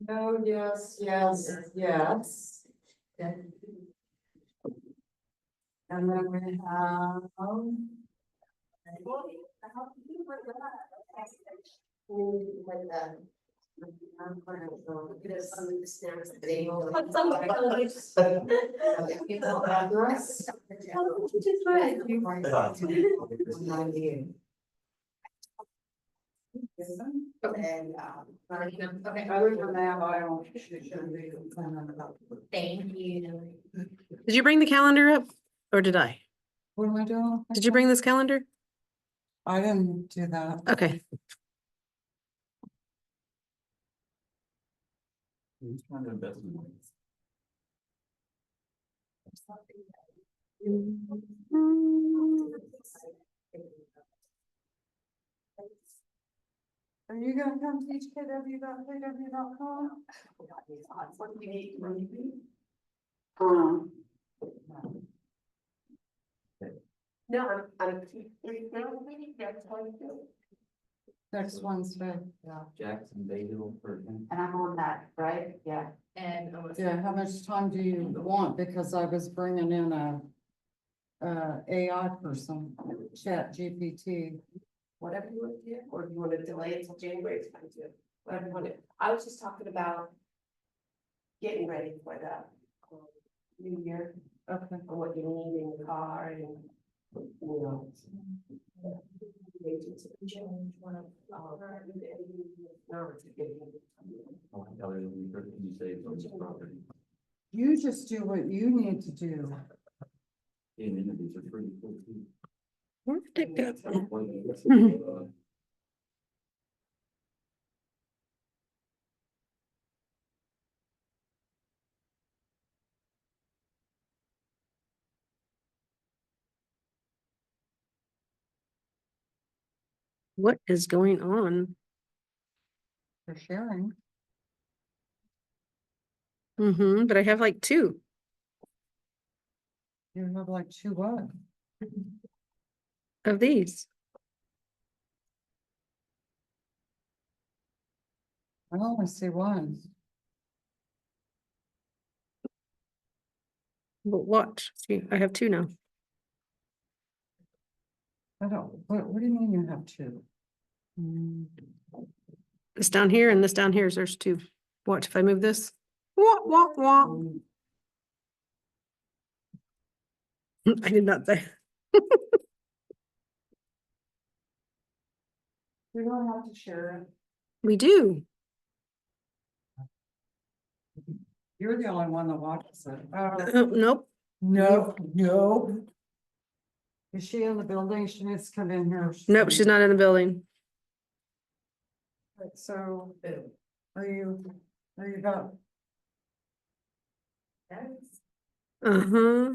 No, yes, yes, yes. And then we have. And, Okay, other than that, I don't. thank you. Did you bring the calendar up or did I? What am I doing? Did you bring this calendar? I didn't do that. Okay. Are you gonna come teach kw.kw.com? No, I'm. Next Wednesday. Jackson Bay Hill person. And I'm on that, right? Yeah. And. Yeah, how much time do you want? Because I was bringing in a AI person, Chat GPT. Whatever you want to do, or if you want to delay it till January, it's fine too. Whatever you want to, I was just talking about. Getting ready for the new year, Okay. and what you need in the car and, you know. Agents have changed one of, Other than you say it's on the property. You just do what you need to do. And interviews are pretty cool too. Where did it go? What is going on? For sharing. But I have like two. You have like two what? Of these. I only see one. But watch, see, I have two now. I don't, what do you mean you have two? This down here and this down here, there's two. Watch if I move this. Wah, wah, wah. I did not say. We don't have to share it. We do. You're the only one that watches it. Nope. No, no. Is she in the building? She needs to come in here. Nope, she's not in the building. Right, so, are you got? Uh-huh.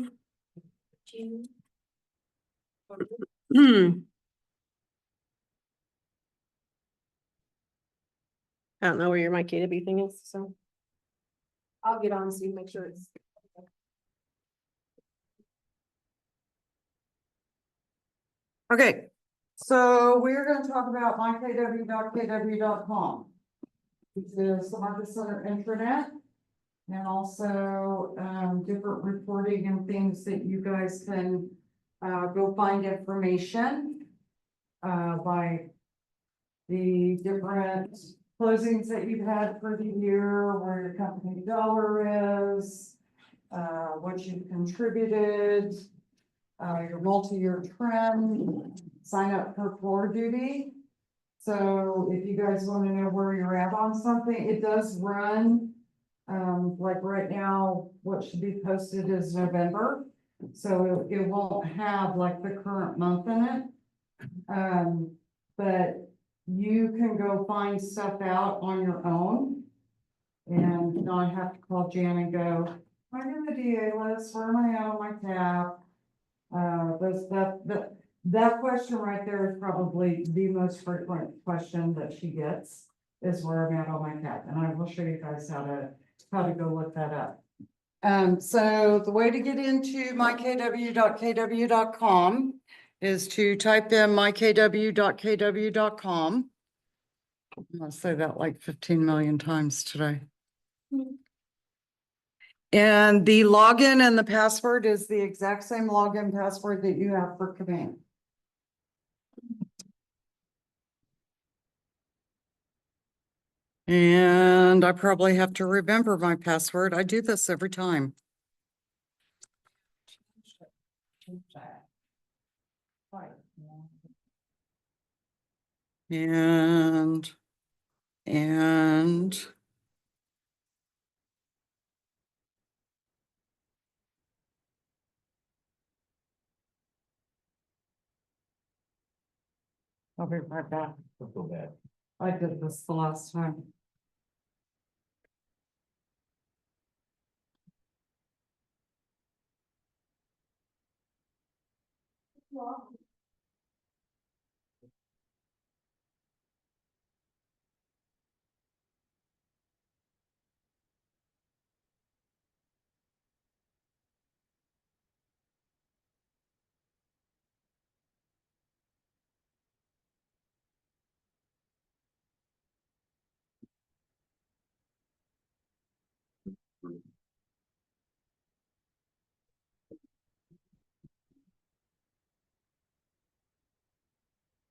Hmm. I don't know where your my KW thing is, so. I'll get on, see, make sure it's. Okay, so we're gonna talk about mykw.kw.com. Which is the Market Center intranet. And also, different reporting and things that you guys can, go find information. By the different closings that you've had for the year, where your company dollar is. What you've contributed. Your multi-year trend, sign up for floor duty. So if you guys want to know where you're at on something, it does run. Like right now, what should be posted is November. So it won't have like the current month in it. But you can go find stuff out on your own. And not have to call Jan and go, I'm in the DA list, where am I at on my tab? That question right there is probably the most frequent question that she gets, is where I'm at on my tab, and I will show you guys how to go look that up. So the way to get into mykw.kw.com is to type in mykw.kw.com. I'm gonna say that like 15 million times today. And the login and the password is the exact same login password that you have for Command. And I probably have to remember my password. I do this every time. And I'll be right back. Don't feel bad. I did this the last time.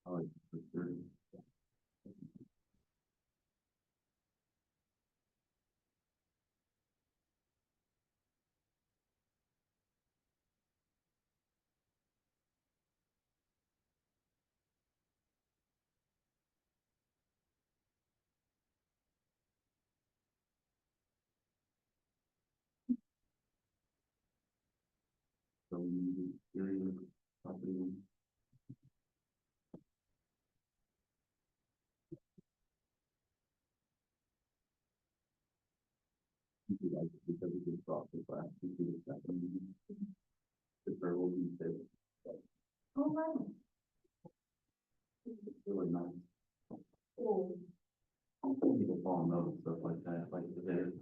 Oh, for sure. So you're property. Because we can talk the class, we can do that. The prayer will be said. Oh, wow. It's really nice. People fall in love with stuff like that, like there,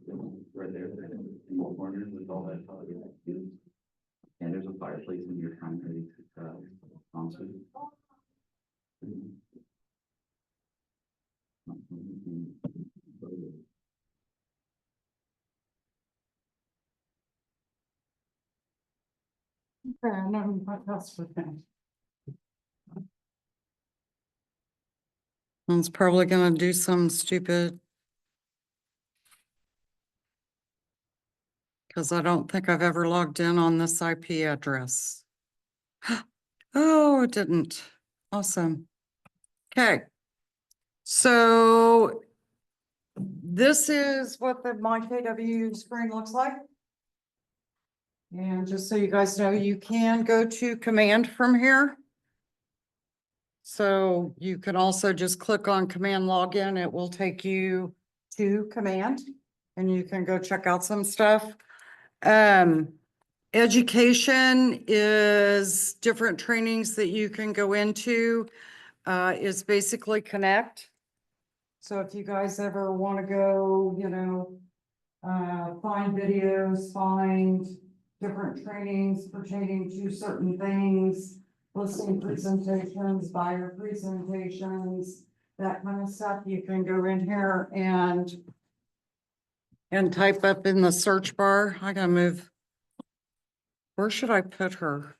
right there, in the corners with all that. And there's a fireplace in your primary, concert. Okay, I know my password now. It's probably gonna do some stupid. Cause I don't think I've ever logged in on this IP address. Oh, it didn't. Awesome. Okay. So this is what the my KW screen looks like. And just so you guys know, you can go to command from here. So you can also just click on command login. It will take you to command and you can go check out some stuff. Education is different trainings that you can go into. Is basically Connect. So if you guys ever want to go, find videos, find different trainings pertaining to certain things, listening presentations, buyer presentations, that kind of stuff, you can go in here and type up in the search bar. I gotta move. Where should I put her?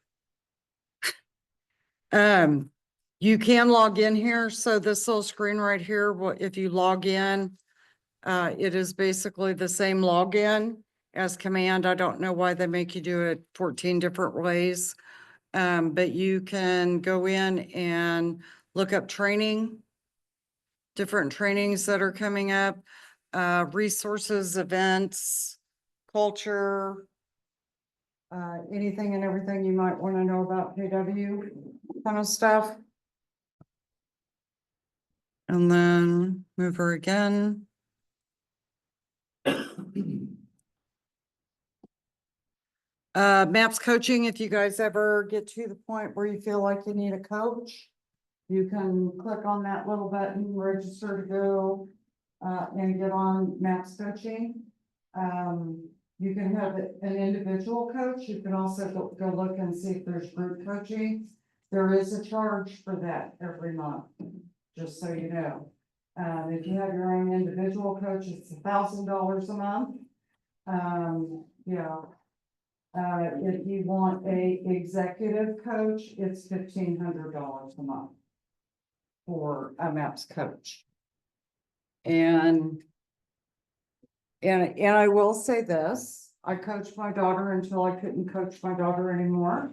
You can log in here. So this little screen right here, if you log in, it is basically the same login as command. I don't know why they make you do it 14 different ways. But you can go in and look up training, different trainings that are coming up, resources, events, culture, anything and everything you might want to know about KW kind of stuff. And then move her again. MAPS coaching, if you guys ever get to the point where you feel like you need a coach, you can click on that little button, register to go, and get on MAPS coaching. You can have an individual coach. You can also go look and see if there's group coaching. There is a charge for that every month, just so you know. If you have your own individual coach, it's $1,000 a month. Yeah. If you want a executive coach, it's $1,500 a month for a MAPS coach. And I will say this, I coached my daughter until I couldn't coach my daughter anymore.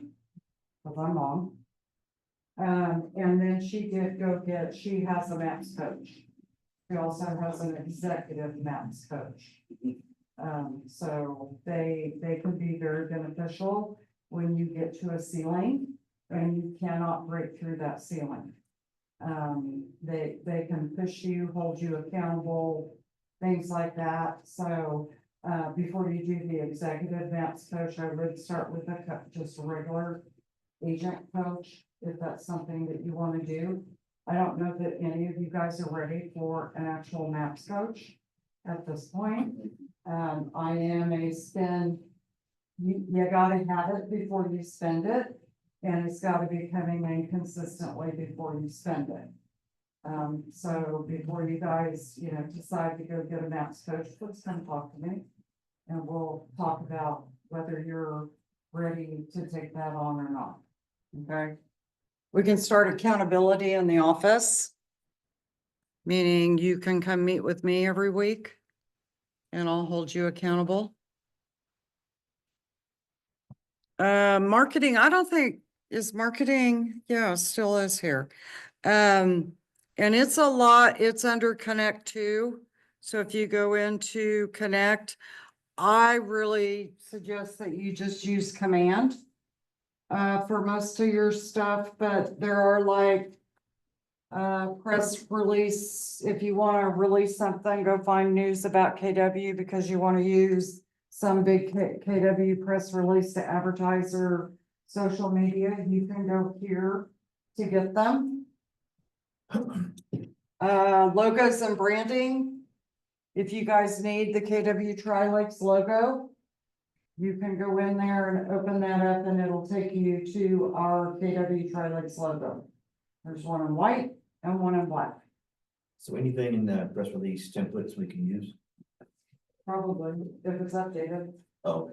Cause I'm mom. And then she has a MAPS coach. She also has an executive MAPS coach. So they can be very beneficial when you get to a ceiling and you cannot break through that ceiling. They can push you, hold you accountable, things like that. So, before you do the executive MAPS coach, I would start with just a regular agent coach, if that's something that you want to do. I don't know that any of you guys are ready for an actual MAPS coach at this point. I am a spend, you gotta have it before you spend it, and it's gotta be coming in consistently before you spend it. So before you guys, decide to go get a MAPS coach, please come talk to me. And we'll talk about whether you're ready to take that on or not. Okay? We can start accountability in the office. Meaning you can come meet with me every week. And I'll hold you accountable. Marketing, I don't think is marketing. Yeah, still is here. And it's a lot, it's under Connect 2. So if you go into Connect, I really suggest that you just use Command for most of your stuff, but there are like press release. If you want to release something, go find news about KW because you want to use some big KW press release to advertise or social media. You can go here to get them. Logos and branding. If you guys need the KW Tri-Lakes logo, you can go in there and open that up and it'll take you to our KW Tri-Lakes logo. There's one in white and one in black. So anything in the press release templates we can use? Probably, if it's updated, Oh,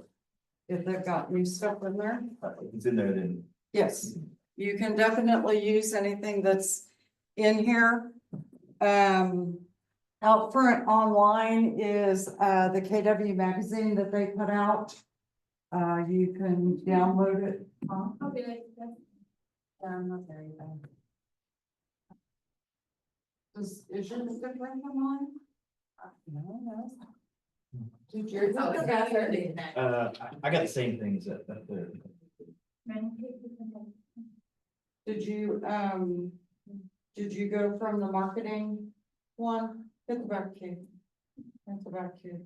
if they've got new stuff in there. if it's in there, then Yes, you can definitely use anything that's in here. Out front online is the KW magazine that they put out. You can download it. Okay. Not very bad. Is yours different from mine? No. Did yours? Oh, it's got everything. I got the same things that the Did you go from the marketing one? Hit the back key. Hit the back key.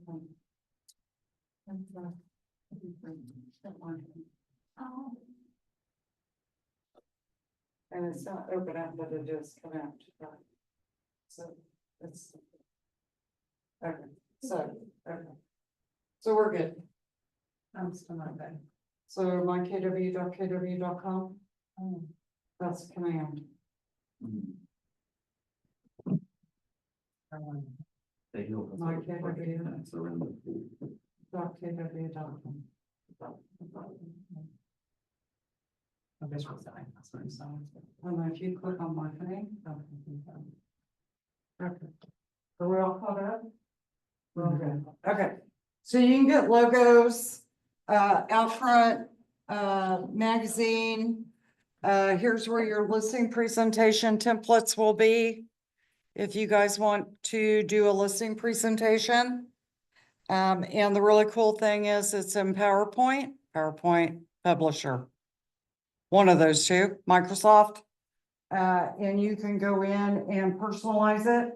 And it's not open up, but it is connect. So it's. Okay, so we're good. I'm still not bad. So my kw.kw.com. That's command. They know. My KW. That's around the- .kw.com. And if you click on marketing. Okay. Are we all caught up? We're all good. Okay, so you can get logos, out front, magazine. Here's where your listing presentation templates will be. If you guys want to do a listing presentation. And the really cool thing is it's in PowerPoint Publisher. One of those two, Microsoft. And you can go in and personalize it.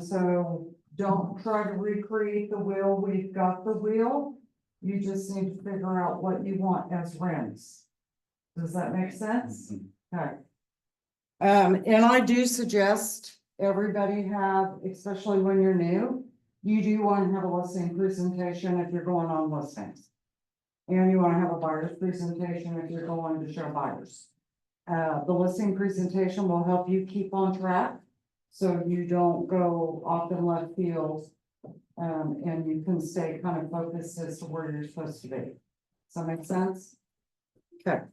So don't try to recreate the wheel. We've got the wheel. You just need to figure out what you want as rims. Does that make sense? Okay. And I do suggest everybody have, especially when you're new, you do want to have a listing presentation if you're going on listings. And you want to have a buyer's presentation if you're going to show buyers. The listing presentation will help you keep on track. So you don't go off in left field. And you can stay kind of focused as to where you're supposed to be. Does that make sense? Okay.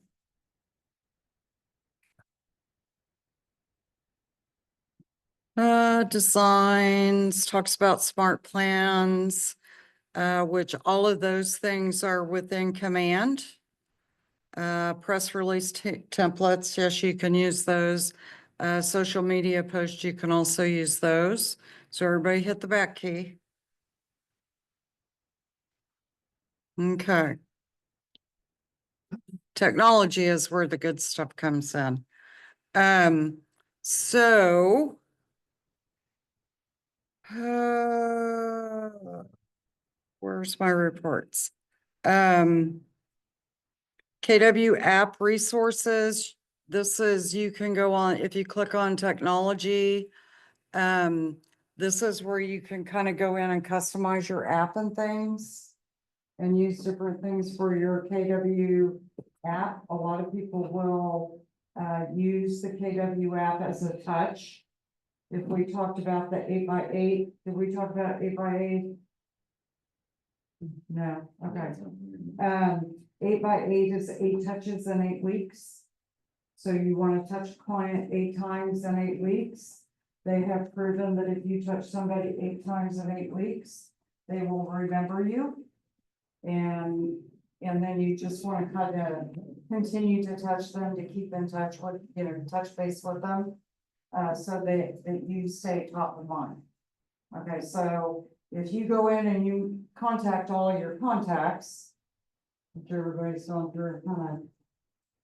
Designs, talks about smart plans, which all of those things are within command. Press release templates, yes, you can use those. Social media posts, you can also use those. So everybody hit the back key. Okay. Technology is where the good stuff comes in. So. Where's my reports? KW app resources. This is, you can go on, if you click on technology. This is where you can kind of go in and customize your app and things. And use different things for your KW app. A lot of people will use the KW app as a touch. If we talked about the 8x8, did we talk about 8x8? No, okay. 8x8 is 8 touches in 8 weeks. So you want to touch a client 8 times in 8 weeks. They have proven that if you touch somebody 8 times in 8 weeks, they will remember you. And then you just want to kind of continue to touch them to keep in touch with, touch base with them. So that you stay top of mind. Okay, so if you go in and you contact all your contacts, which everybody's gone through, kind of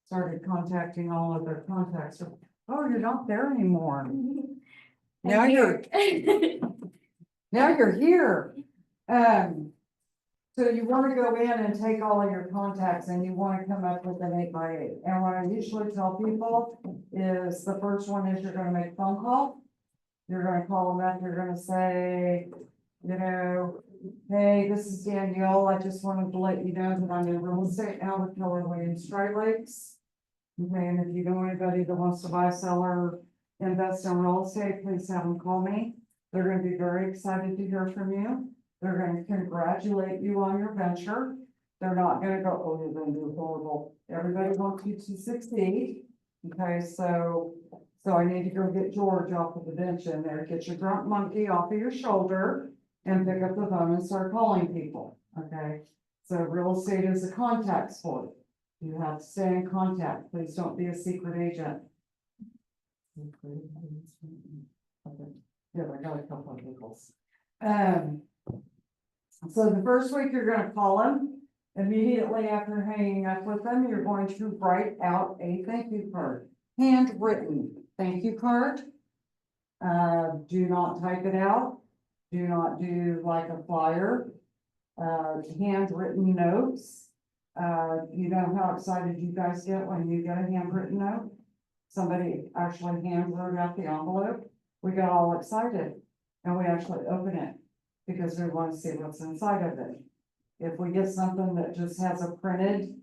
started contacting all of their contacts. Oh, you're not there anymore. Now you're here. So you want to go in and take all of your contacts and you want to come up with an 8x8. And what I usually tell people is the first one is you're going to make a phone call. You're going to call them up. You're going to say, hey, this is Danielle. I just wanted to let you know that I'm in real estate now with Keller Williams Straight Lakes. Okay, and if you know anybody that wants to buy, sell, or invest in real estate, please have them call me. They're going to be very excited to hear from you. They're going to congratulate you on your venture. They're not going to go, oh, you're going to do horrible. Everybody wants you to succeed. Okay, so I need to go get George off of the bench in there, get your drunk monkey off of your shoulder and pick up the phone and start calling people. Okay, so real estate is a contact sport. You have to stay in contact. Please don't be a secret agent. Okay. Yeah, I got a couple of giggles. So the first week you're going to call them. Immediately after hanging up with them, you're going to write out a thank you card, handwritten thank you card. Do not type it out. Do not do like a flyer. Handwritten notes. You know how excited you guys get when you get a handwritten note? Somebody actually hand wrote out the envelope. We got all excited and we actually open it because we want to see what's inside of it. If we get something that just has a printed,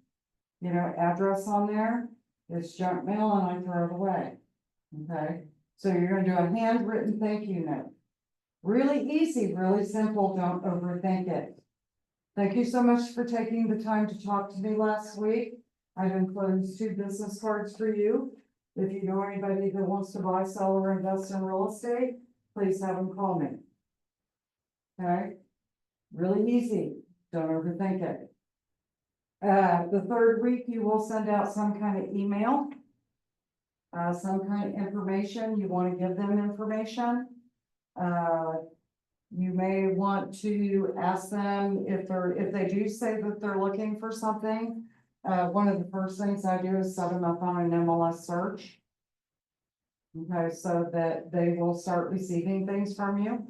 address on there, it's junk mail and I throw it away. Okay, so you're gonna do a handwritten thank you note. Really easy, really simple, don't overthink it. Thank you so much for taking the time to talk to me last week. I've enclosed 2 business cards for you. If you know anybody that wants to buy, sell, or invest in real estate, please have them call me. Okay, really easy. Don't overthink it. The 3rd week, you will send out some kind of email, some kind of information. You want to give them information. You may want to ask them if they do say that they're looking for something. One of the first things I do is set them up on an MLS search. Okay, so that they will start receiving things from you.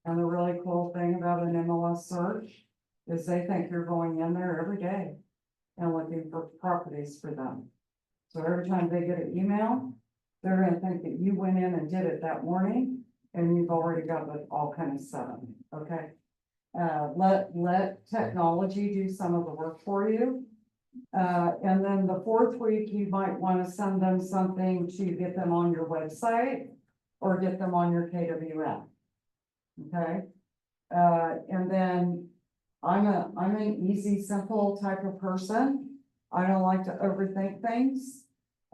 And the really cool thing about an MLS search is they think you're going in there every day and looking for properties for them. So every time they get an email, they're gonna think that you went in and did it that morning and you've already got it all kind of set up, okay? Let technology do some of the work for you. And then the 4th week, you might want to send them something to get them on your website or get them on your KWF. Okay? And then I'm an easy, simple type of person. I don't like to overthink things.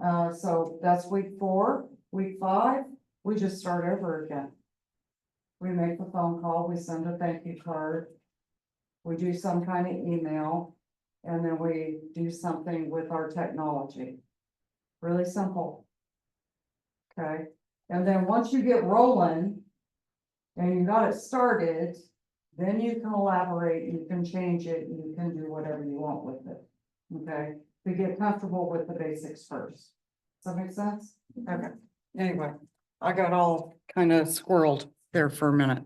So that's week 4. Week 5, we just start over again. We make the phone call, we send a thank you card. We do some kind of email, and then we do something with our technology. Really simple. Okay, and then once you get rolling and you got it started, then you can elaborate, you can change it, you can do whatever you want with it. Okay, to get comfortable with the basics first. Does that make sense? Okay, anyway, I got all kind of squirreled there for a minute.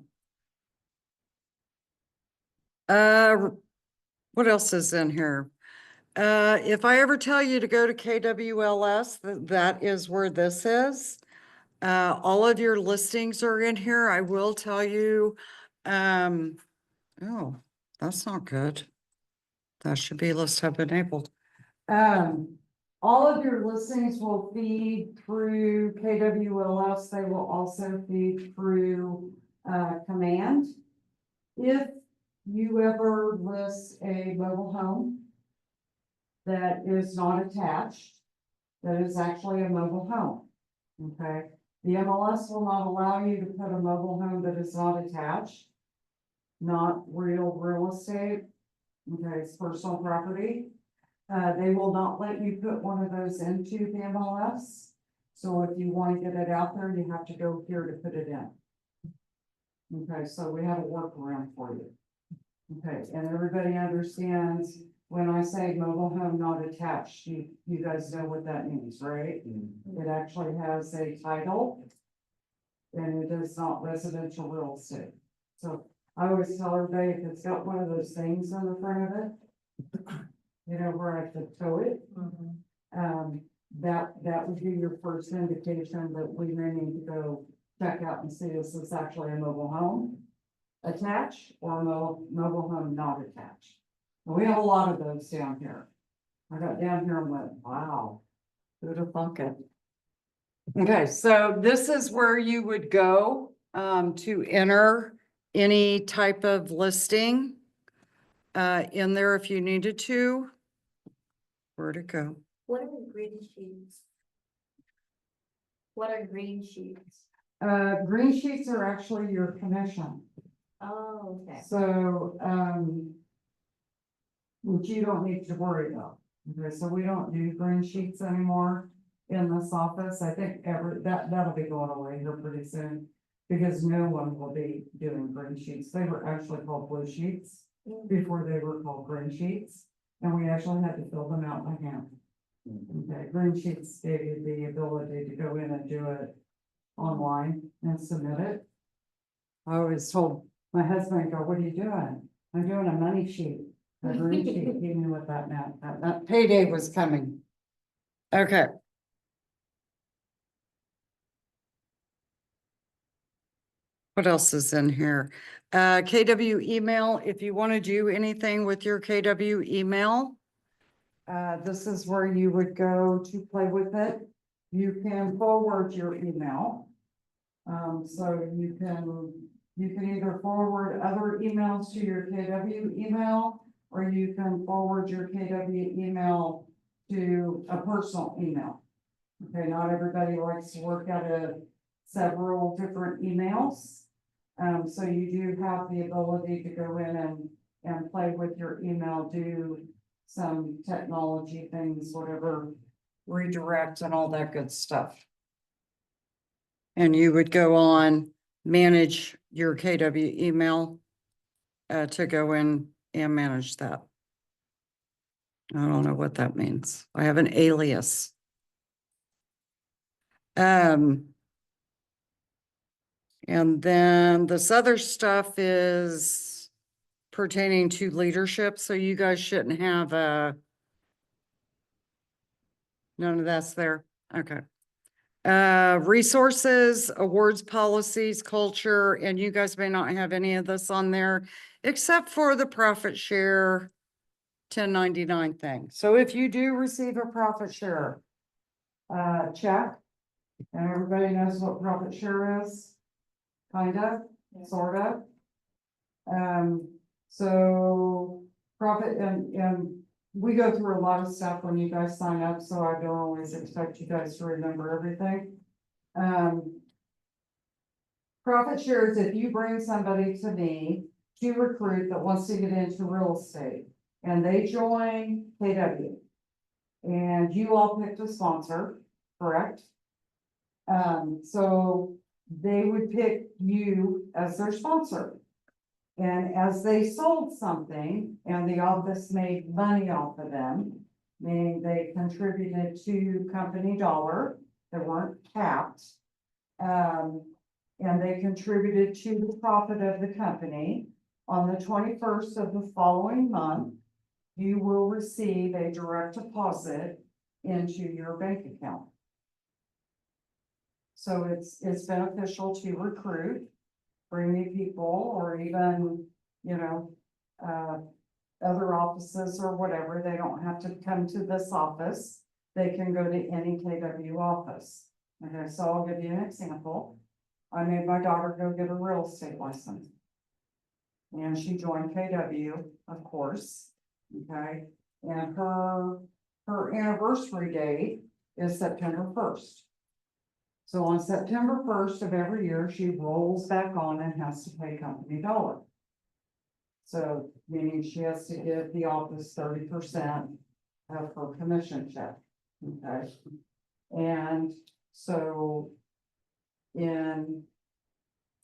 What else is in here? If I ever tell you to go to KWLS, that is where this is. All of your listings are in here. I will tell you, oh, that's not good. That should be list have enabled. All of your listings will feed through KWLS. They will also feed through, command. If you ever list a mobile home that is not attached, that is actually a mobile home, okay? The MLS will not allow you to put a mobile home that is not attached, not real estate, okay, it's personal property. They will not let you put one of those into the MLS. So if you want to get it out there, you have to go here to put it in. Okay, so we have a workaround for you. Okay, and everybody understands when I say mobile home not attached, you guys know what that means, right? It actually has a title and it is not residential real estate. So I always tell everybody if it's got one of those things on the front of it, you know, where I could tow it, that would be your first indication that we may need to go check out and see if it's actually a mobile home attached or a mobile home not attached. And we have a lot of those down here. I got down here and went, wow, who'd have thunk it? Okay, so this is where you would go to enter any type of listing in there if you needed to. Where'd it go? What are green sheets? What are green sheets? Green sheets are actually your commission. Oh, okay. So, which you don't need to worry about. Okay, so we don't do green sheets anymore in this office. I think that'll be going away here pretty soon. Because no one will be doing green sheets. They were actually called blue sheets before they were called green sheets. And we actually had to fill them out by hand. Okay, green sheets gave you the ability to go in and do it online and submit it. I always told my husband, go, what are you doing? I'm doing a money sheet, a green sheet. He knew what that meant. That payday was coming. Okay. What else is in here? KW email, if you want to do anything with your KW email, this is where you would go to play with it. You can forward your email. So you can either forward other emails to your KW email, or you can forward your KW email to a personal email. Okay, not everybody likes to work out of several different emails. So you do have the ability to go in and play with your email, do some technology things, whatever, redirect and all that good stuff. And you would go on, manage your KW email to go in and manage that. I don't know what that means. I have an alias. And then this other stuff is pertaining to leadership, so you guys shouldn't have none of that's there. Okay. Resources, awards, policies, culture, and you guys may not have any of this on there except for the profit share 1099 thing. So if you do receive a profit share check, And everybody knows what profit share is? Kind of, sort of. So profit and we go through a lot of stuff when you guys sign up, so I don't always expect you guys to remember everything. Profit share is if you bring somebody to me to recruit that wants to get into real estate and they join KW. And you all picked a sponsor, correct? So they would pick you as their sponsor. And as they sold something and the office made money off of them, meaning they contributed to company dollar, they weren't capped. And they contributed to the profit of the company. On the 21st of the following month, you will receive a direct deposit into your bank account. So it's beneficial to recruit, bring new people, or even, you know, other offices or whatever. They don't have to come to this office. They can go to any KW office. Okay, so I'll give you an example. I made my daughter go get a real estate license. And she joined KW, of course, okay? And her anniversary date is September 1st. So on September 1st of every year, she rolls back on and has to pay company dollar. So meaning she has to give the office 30% of her commission check, okay? And so in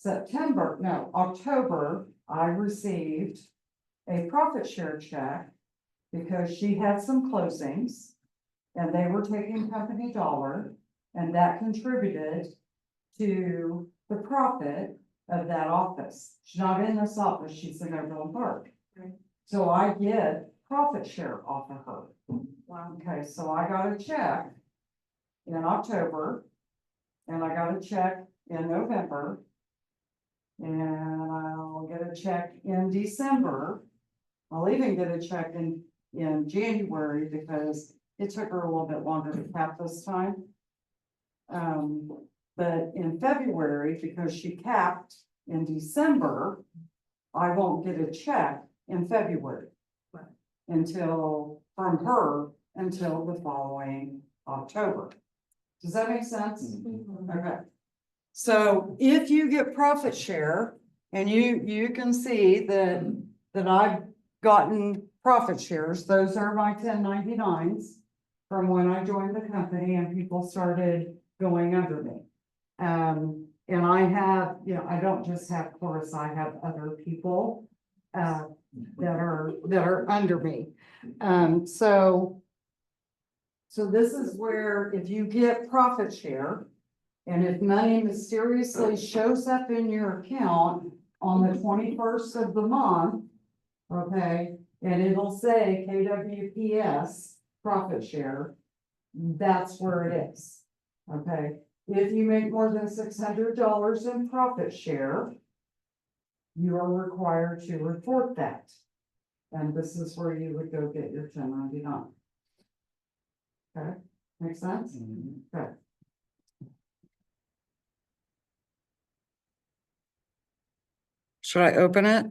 October, I received a profit share check because she had some closings and they were taking company dollar, and that contributed to the profit of that office. She's not in this office, she's in Overland Park. Right. So I get profit share off of her. Wow. Okay, so I got a check in October, and I got a check in November, and I'll get a check in December. I'll even get a check in January because it took her a little bit longer to cap this time. But in February, because she capped in December, I won't get a check in February. Right. From her until the following October. Does that make sense? Okay. So if you get profit share and you can see that I've gotten profit shares, those are my 1099s from when I joined the company and people started going under me. And I have, you know, I don't just have Chorus, I have other people that are under me. So this is where if you get profit share, and if money mysteriously shows up in your account on the 21st of the month, okay, and it'll say KWPS profit share, that's where it is, okay? If you make more than $600 in profit share, you are required to report that. And this is where you would go get your 1099. Okay, make sense? Okay. Should I open it?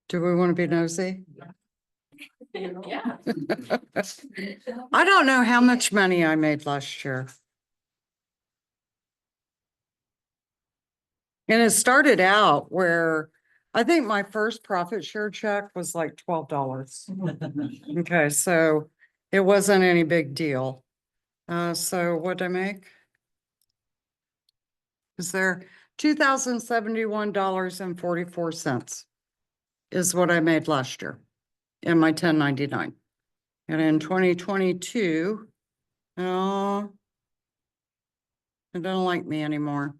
Do we want to be nosy? Yeah. I don't know how much money I made last year. And it started out where I think my first profit share check was like $12. Okay, so it wasn't any big deal. So what'd I make? Is there $2,071.44 is what I made last year in my 1099. And in 2022, oh, it don't like me anymore.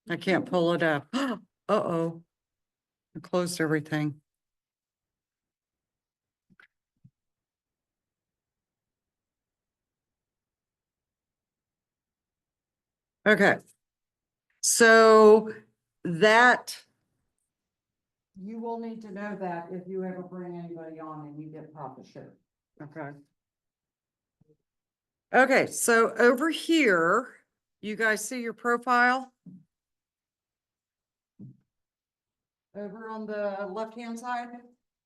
I can't pull it up. Uh-oh. I closed everything. Okay. So that you will need to know that if you ever bring anybody on and you get profit share. Okay. Okay, so over here, You guys see your profile? Over on the left-hand side,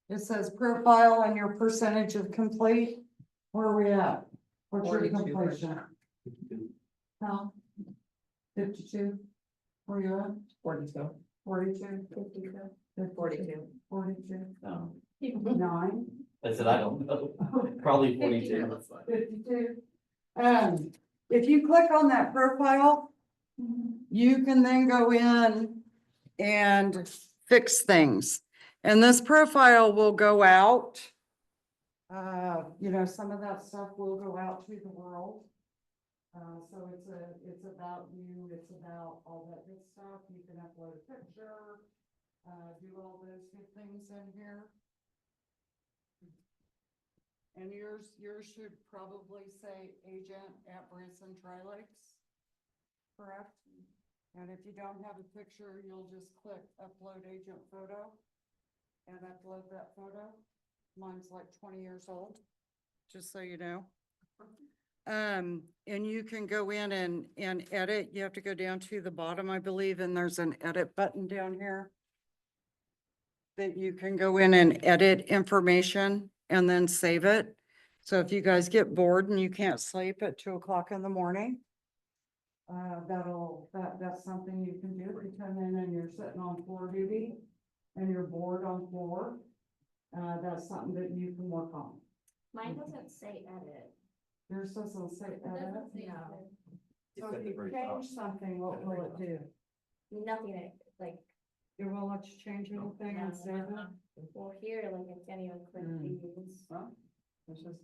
it says profile and your percentage of complete. Where are we at? What's your 42. completion? No. 52? Where you at? 42. 42? 52. 42. No, 9? I said, I don't know, probably 42. 52. If you click on that profile, you can then go in and fix things. And this profile will go out. You know, some of that stuff will go out to the world. So it's about you, it's about all that good stuff. You can upload a picture, do all those good things in here. And yours should probably say agent at Branson Tri-Lakes, correct? And if you don't have a picture, you'll just click upload agent photo and upload that photo. Mine's like 20 years old, just so you know. And you can go in and edit. You have to go down to the bottom, I believe, and there's an edit button down here that you can go in and edit information and then save it. So if you guys get bored and you can't sleep at 2 o'clock in the morning, that's something you can do. If you come in and you're sitting on floor duty and you're bored on floor, that's something that you can work on. Mine doesn't say edit. Yours doesn't say It edit. doesn't say edit. So if you change something, what will it do? Nothing, like, It won't let you change anything and save it? well, here, like, I can't even click these. It's just.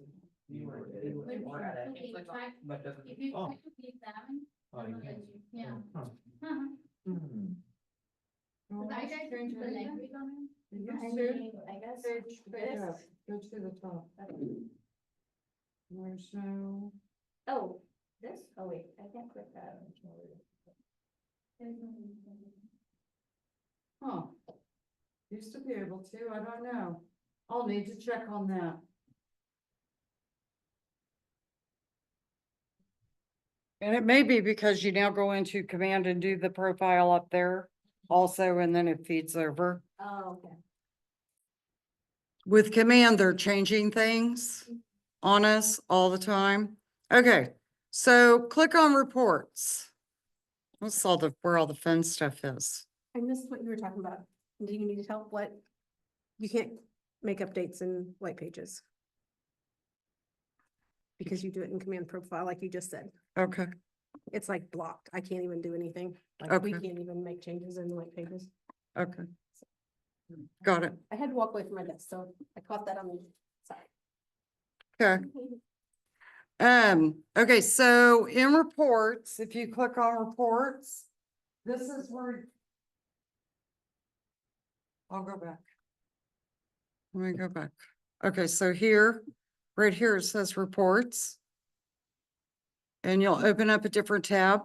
You were- If you Oh. click the examine, Oh, you can. yeah. Hmm. But I guys Change put the anything? language on it. Did I you see? mean, I guess Page, this, go to the top. There's no, oh, this, oh wait, I can't click that. huh. Used to be able to, I don't know. I'll need to check on that. And it may be because you now go into command and do the profile up there also, and then it feeds over. Oh, okay. With command, they're changing things on us all the time. Okay, so click on reports. That's all where all the fun stuff is. I missed what you were talking about. Do you need help? What? You can't make updates in white pages. Because you do it in command profile, like you just said. Okay, It's like blocked. I can't even do anything. Like we Okay. can't even make changes in the white pages. okay. Got it. I had to walk away from my desk, so I caught that on the side. Okay. Okay, so in reports, if you click on reports, this is where. I'll go back. Let me go back. Okay, so here, right here, it says reports. And you'll open up a different tab.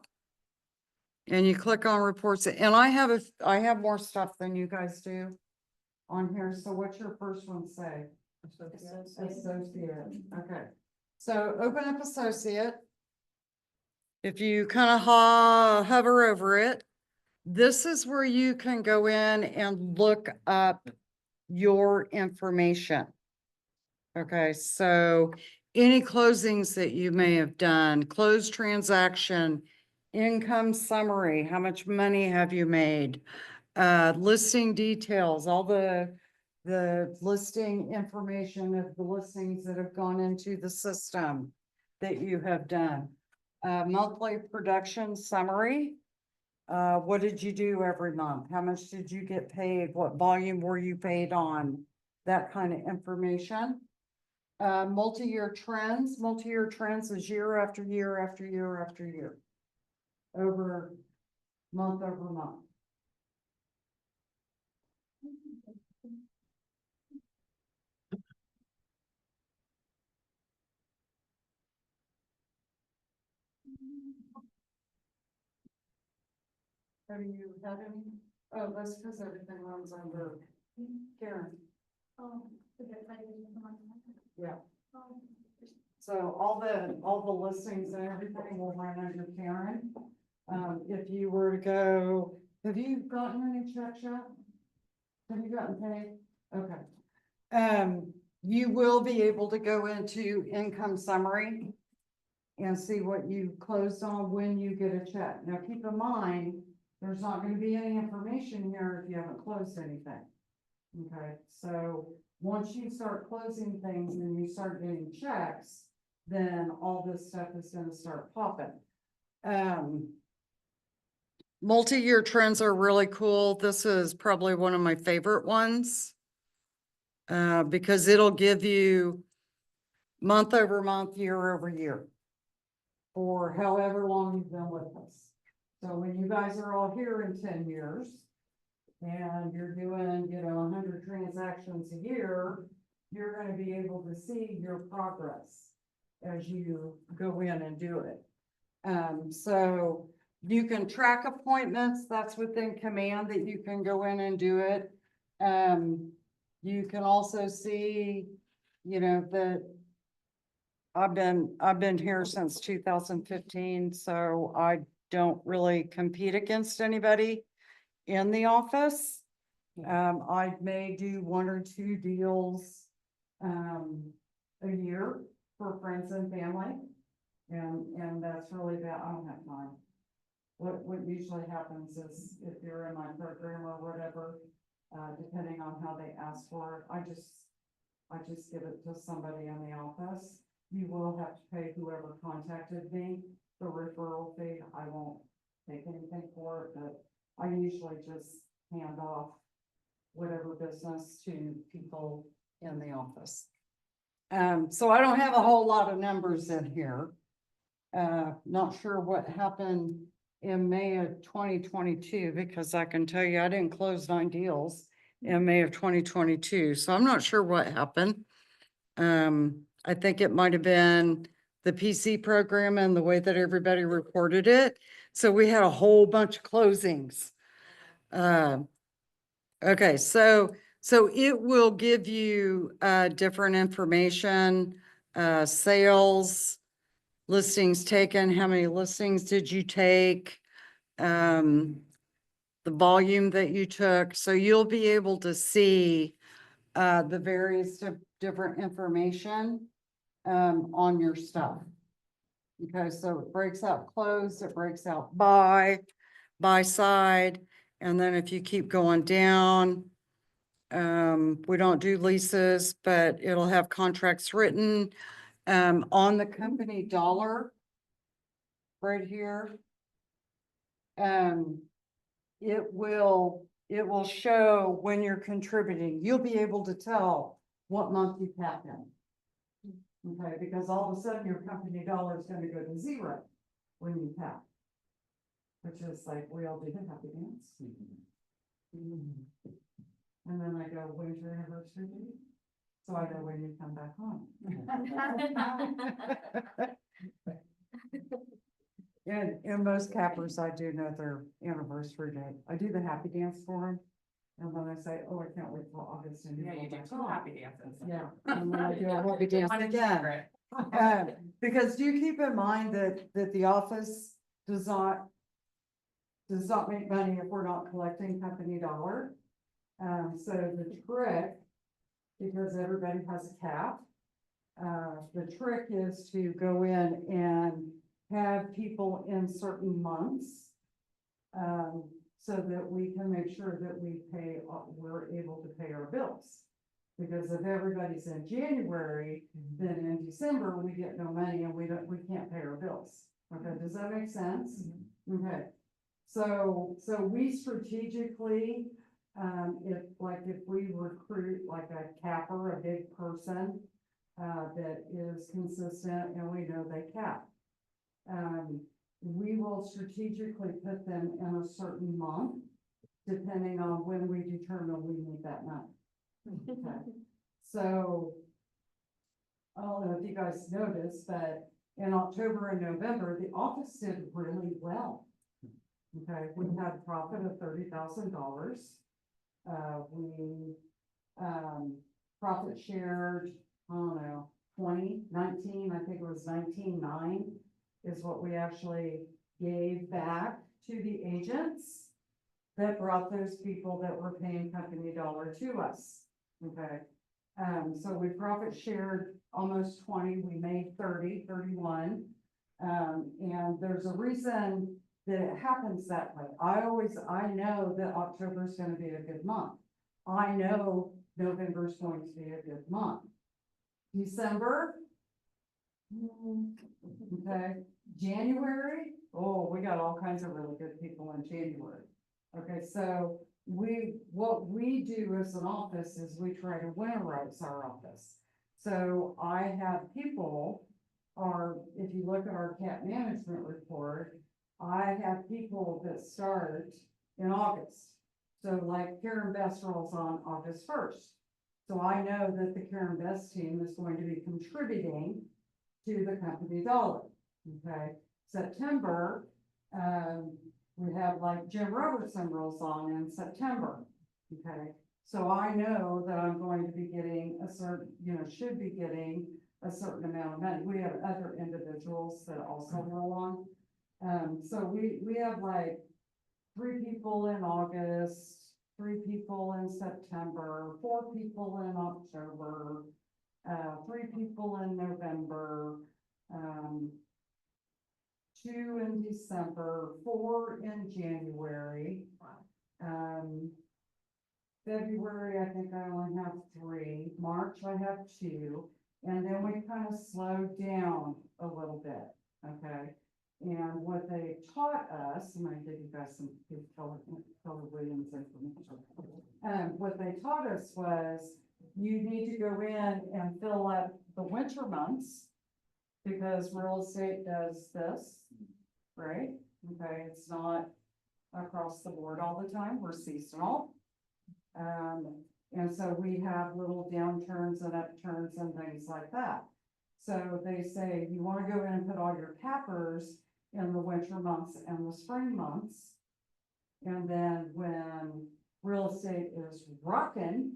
And you click on reports, and I have more stuff than you guys do on here. So what's your first one say? Associate, okay. So open up associate. If you kind of hover over it, this is where you can go in and look up your information. Okay, so any closings that you may have done, closed transaction, income summary, how much money have you made? Listing details, all the listing information of the listings that have gone into the system that you have done. Monthly production summary. What did you do every month? How much did you get paid? What volume were you paid on? That kind of information. Multi-year trends. Multi-year trends is year after year after year after year. Over month over month. Have you had any? Oh, that's because everything runs under Karen. Oh, so that's why you didn't come on. Yeah. Oh. So all the listings and everything will run under Karen. if you were to go, have you gotten any checks yet? Have you gotten paid? Okay. You will be able to go into income summary and see what you closed on when you get a check. Now, keep in mind, there's not gonna be any information here if you haven't closed anything. Okay, so once you start closing things and you start getting checks, then all this stuff is gonna start popping. Multi-year trends are really cool. This is probably one of my favorite ones. Because it'll give you month over month, year over year. For however long you've been with us. So when you guys are all here in 10 years. And you're doing, 100 transactions a year, you're gonna be able to see your progress. As you go in and do it. So you can track appointments, that's within command that you can go in and do it. You can also see, that I've been here since 2015, so I don't really compete against anybody in the office. I may do 1 or 2 deals, a year for friends and family. And that's really that, I don't have time. What usually happens is if you're in my program or whatever, depending on how they ask for it, I just give it to somebody in the office. You will have to pay whoever contacted me the referral fee. I won't take anything for it, but I usually just hand off whatever business to people in the office. So I don't have a whole lot of numbers in here. Not sure what happened in May of 2022, because I can tell you I didn't close 9 deals in May of 2022. So I'm not sure what happened. I think it might have been the PC program and the way that everybody reported it. So we had a whole bunch of closings. Okay, so it will give you different information, sales, listings taken, how many listings did you take, the volume that you took. So you'll be able to see the various different information on your stuff. Okay, so it breaks out closed, it breaks out buy side, and then if you keep going down, we don't do leases, but it'll have contracts written on the company dollar right here. It will show when you're contributing. You'll be able to tell what month you tapped in. Okay, because all of a sudden your company dollar is going to go to 0 when you tap. Which is like, we all do the happy dance. And then I go, when's your anniversary? So I know when you come back home. And most cappers, I do know their anniversary date. I do the happy dance for them. And then I say, oh, I can't wait till August. And Yeah, you do 2 happy dances. Yeah. And then I do a happy dance One in again. secret. Because do you keep in mind that the office does not make money if we're not collecting company dollar. So the trick, because everybody has a cap, the trick is to go in and have people in certain months. So that we can make sure that we're able to pay our bills. Because if everybody's in January, then in December, we get no money and we can't pay our bills. Okay, does that make sense? Okay, so we strategically, if we recruit like a capper, a big person, that is consistent and we know they cap. We will strategically put them in a certain month, depending on when we determine we need that money. Okay. So, I don't know if you guys noticed, but in October and November, the office did really well. Okay, we had a profit of $30,000. We, profit shared, I don't know, 19, I think it was 19.9 is what we actually gave back to the agents that brought those people that were paying company dollar to us, okay? So we profit shared almost 20, we made 31. And there's a reason that it happens that way. I know that October is gonna be a good month. I know November is going to be a good month. December, okay, January, oh, we got all kinds of really good people in January. Okay, so what we do as an office is we try to winterize our office. So I have people, or if you look at our cat management report, I have people that start in August. So like Karen Best rolls on August 1st. So I know that the Karen Best team is going to be contributing to the company dollar, okay? September, we have like Jim Robertson rolls on in September, okay? So I know that I'm going to be getting a certain, should be getting a certain amount of money. We have other individuals that also roll on. So we have like 3 people in August, 3 people in September, 4 people in October, 3 people in November, 2 in December, 4 in January. February, I think I only have 3, March I have 2, and then we kind of slowed down a little bit, okay? And what they taught us, and I give you guys some Keller Williams information. What they taught us was you need to go in and fill up the winter months because real estate does this, right? Okay, it's not across the board all the time, we're seasonal. And so we have little downturns and upturns and things like that. So they say you want to go in and put all your cappers in the winter months and the spring months. And then when real estate is rocking,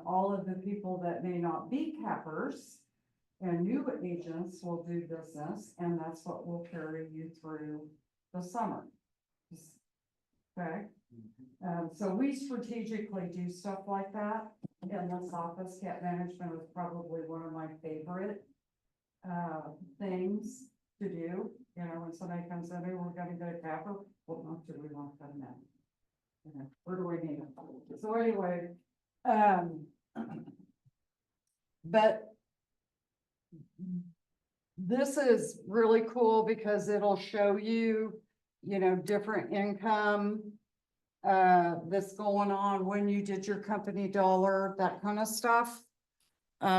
all of the people that may not be cappers and new agents will do business, and that's what will carry you through the summer. Okay? So we strategically do stuff like that in this office. Cat management is probably one of my favorite things to do. When somebody comes in, hey, we're gonna get a capper, what month do we want to put them in? Where do we need them? So anyway, but this is really cool because it'll show you, different income that's going on when you did your company dollar, that kind of stuff.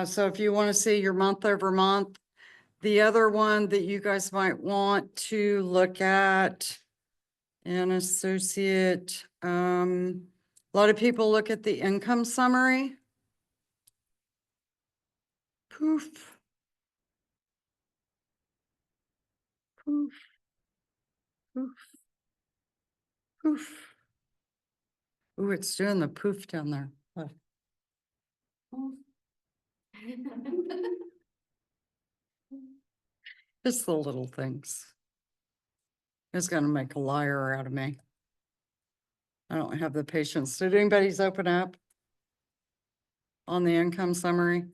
So if you want to see your month over month, the other one that you guys might want to look at, an associate, a lot of people look at the income summary. Poof. Poof. Poof. Poof. Ooh, it's doing the poof down there. Look. Poof. Just the little things. It's gonna make a liar out of me. I don't have the patience. Did anybody's open up on the income summary?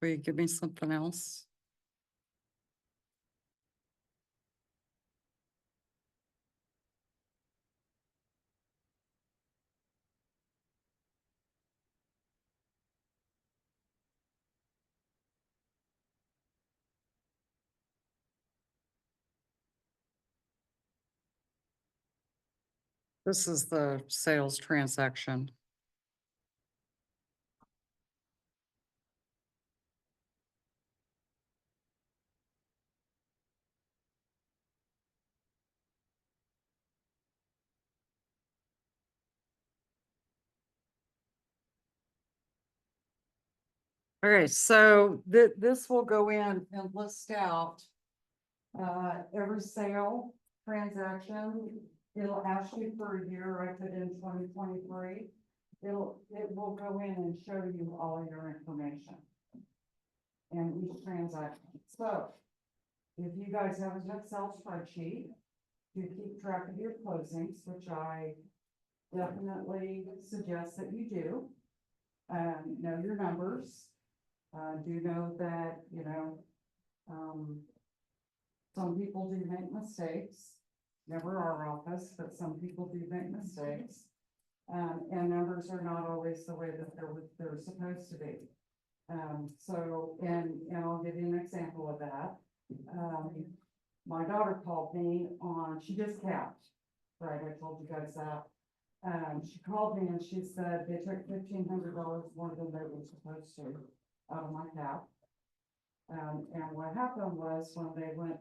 Will you give me something else? This is the sales transaction. Okay, so this will go in and list out every sale transaction. It'll ask you for a year. I put in 2023. It will go in and show you all your information. and each transaction. So if you guys have an Excel spreadsheet to keep track of your closings, which I definitely suggest that you do, know your numbers. Do know that, some people do make mistakes. Never our office, but some people do make mistakes. And numbers are not always the way that they're supposed to be. And I'll give you an example of that. My daughter called me she just capped, right, I told you guys that. She called me and she said they took $1,500 more than they were supposed to out of my cap. And what happened was when they went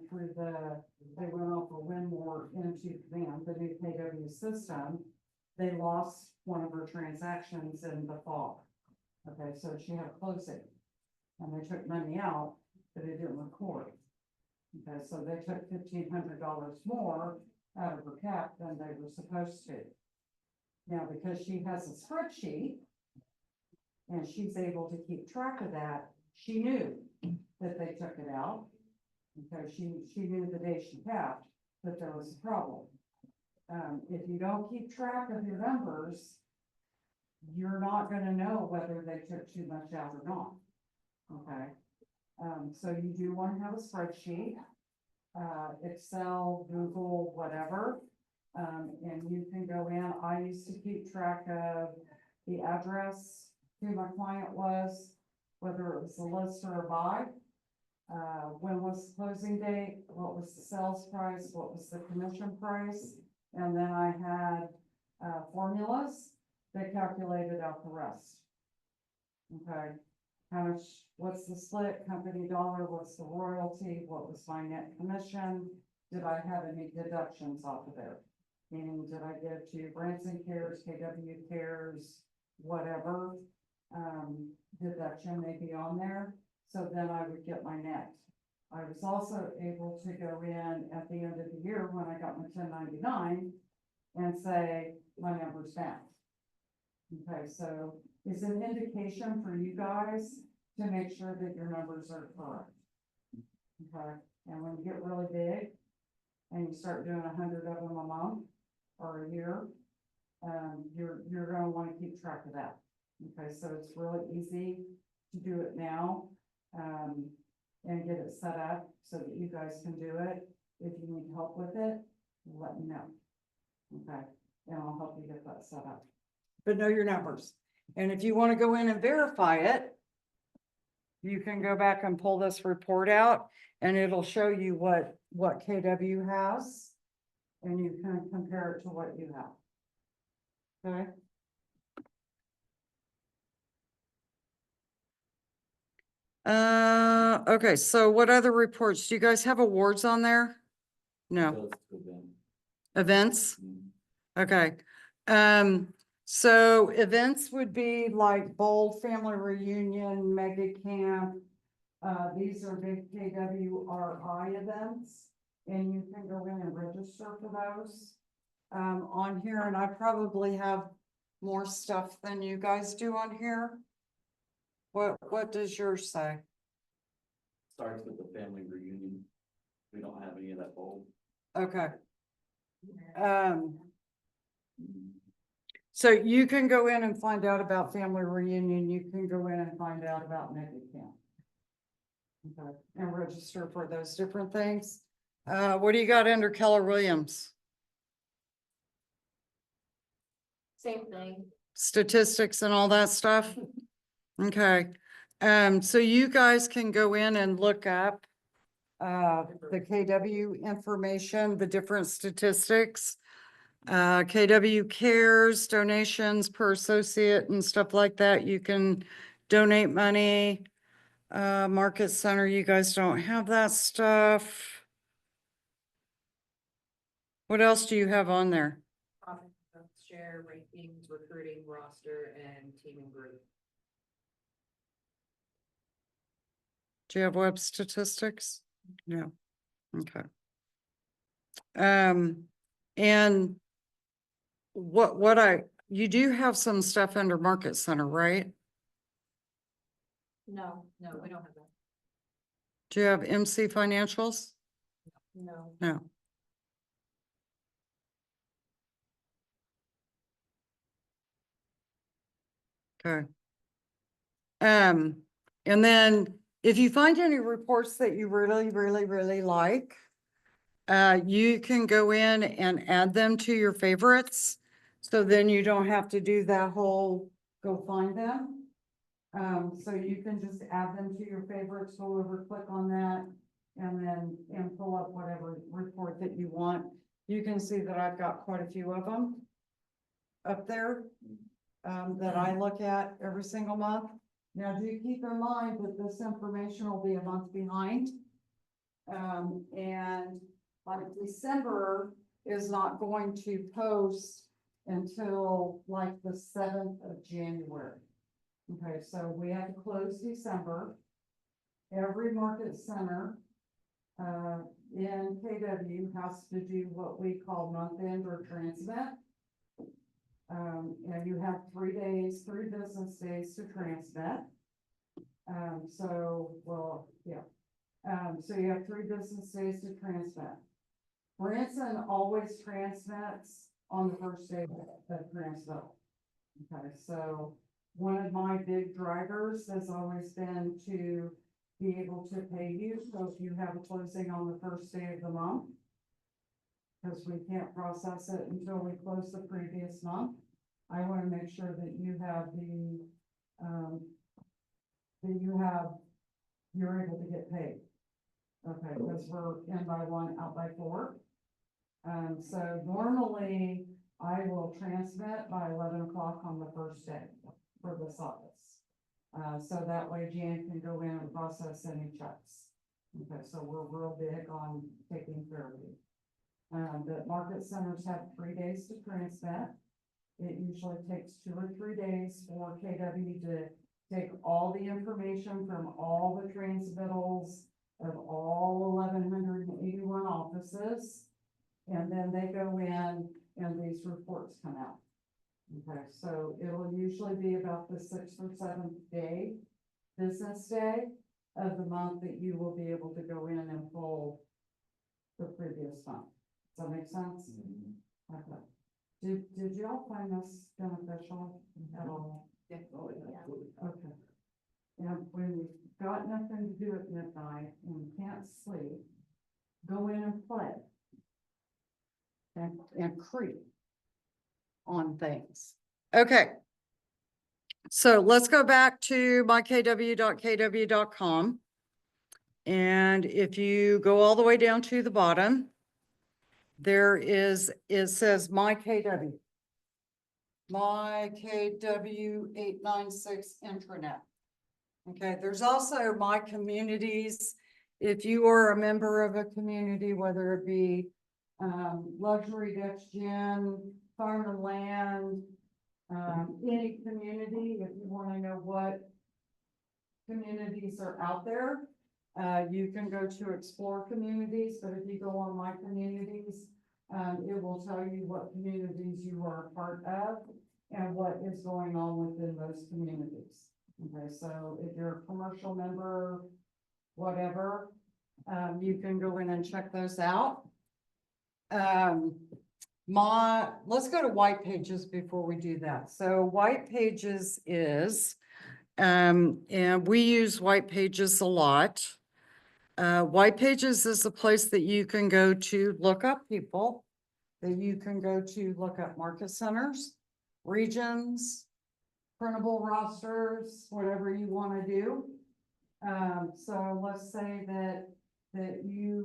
off of Winmore into the new KW system, they lost one of her transactions in the fall. Okay, so she had a closing, and they took money out, but it didn't record. Okay, so they took $1,500 more out of her cap than they were supposed to. Now, because she has a spreadsheet, and she's able to keep track of that, she knew that they took it out. Okay, she knew the day she capped that there was a problem. If you don't keep track of your numbers, you're not gonna know whether they took too much out or not. Okay, so you do wanna have a spreadsheet, Excel, Google, whatever. And you can go in. I used to keep track of the address, who my client was, whether it was a list or a buy. When was the closing date, what was the sales price, what was the commission price, and then I had, formulas that calculated out the rest. Okay, how much, what's the split, company dollar, what's the royalty, what was my net commission, did I have any deductions off of there? Meaning, did I give to Branson Cares, KW Cares, whatever, deduction may be on there, so then I would get my net. I was also able to go in at the end of the year when I got my 1099 and say, my number's down. Okay, so it's an indication for you guys to make sure that your numbers are correct. Okay, and when you get really big and you start doing 100 of them a month or a year, you're gonna wanna keep track of that. Okay, so it's really easy to do it now, and get it set up so that you guys can do it. If you need help with it, let me know. Okay, and I'll help you get that set up. But know your numbers. And if you wanna go in and verify it, you can go back and pull this report out and it'll show you what KW has. And you can compare it to what you have. Okay? Okay, so what other reports? Do you guys have awards on there? No, So it's good then. events? Mm. Okay, so events would be like Bold Family Reunion, Mega Camp. These are big KWRI events, and you can go in and register for those. On here, and I probably have more stuff than you guys do on here. What does yours say? Starts with the family reunion. We don't have any of that bold. Okay. So you can go in and find out about family reunion, you can go in and find out about Mega Camp. Okay, and register for those different things. What do you got under Keller Williams? Same thing. Statistics and all that stuff? Okay, so you guys can go in and look up the KW information, the different statistics. KW Cares, donations per associate and stuff like that. You can donate money. Market Center, you guys don't have that stuff. What else do you have on there? Share rankings, recruiting roster, and team and group. Do you have web statistics? No. Okay. And you do have some stuff under Market Center, right? No. No, we don't have that. Do you have MC Financials? No. No. Okay. And then if you find any reports that you really, really, really like, you can go in and add them to your favorites. So then you don't have to do that whole go find them. So you can just add them to your favorites, go over, click on that, and pull up whatever report that you want. You can see that I've got quite a few of them up there, that I look at every single month. Now, do keep in mind that this information will be a month behind. And like December is not going to post until like the 7th of January. Okay, so we have to close December. Every market center in KW has to do what we call month end or transmit. And you have 3 days, 3 business days to transmit. So you have 3 business days to transmit. Branson always transmits on the first day of transmittal. Okay, so one of my big drivers has always been to be able to pay you. So if you have a closing on the first day of the month, because we can't process it until we close the previous month, I want to make sure that you have you're able to get paid. Okay, because we're in by 1, out by 4. So normally I will transmit by 11 o'clock on the first day for this office. So that way Jan can go in and process any checks. Okay, so we're real big on taking care of you. The market centers have 3 days to transmit. It usually takes 2 or 3 days for KW to take all the information from all the transmittals of all 1,181 offices. And then they go in and these reports come out. Okay, so it'll usually be about the 6th or 7th day, business day of the month that you will be able to go in and pull the previous month. Does that make sense? Okay. Did y'all find this beneficial at all? Yeah. Okay. And when you've got nothing to do at midnight and you can't sleep, go in and play. And creep on things. Okay. So let's go back to mykw.kw.com. And if you go all the way down to the bottom, it says my KW. My KW 896 intranet. Okay, there's also my communities. If you are a member of a community, whether it be luxury Dutch gin, farm and land, any community, if you want to know what communities are out there, you can go to explore communities, but if you go on my communities, it will tell you what communities you are a part of and what is going on within those communities. Okay, so if you're a commercial member, whatever, you can go in and check those out. Let's go to White Pages before we do that. So White Pages is, and we use White Pages a lot. White Pages is a place that you can go to look up people, that you can go to look up market centers, regions, printable rosters, whatever you want to do. So let's say that you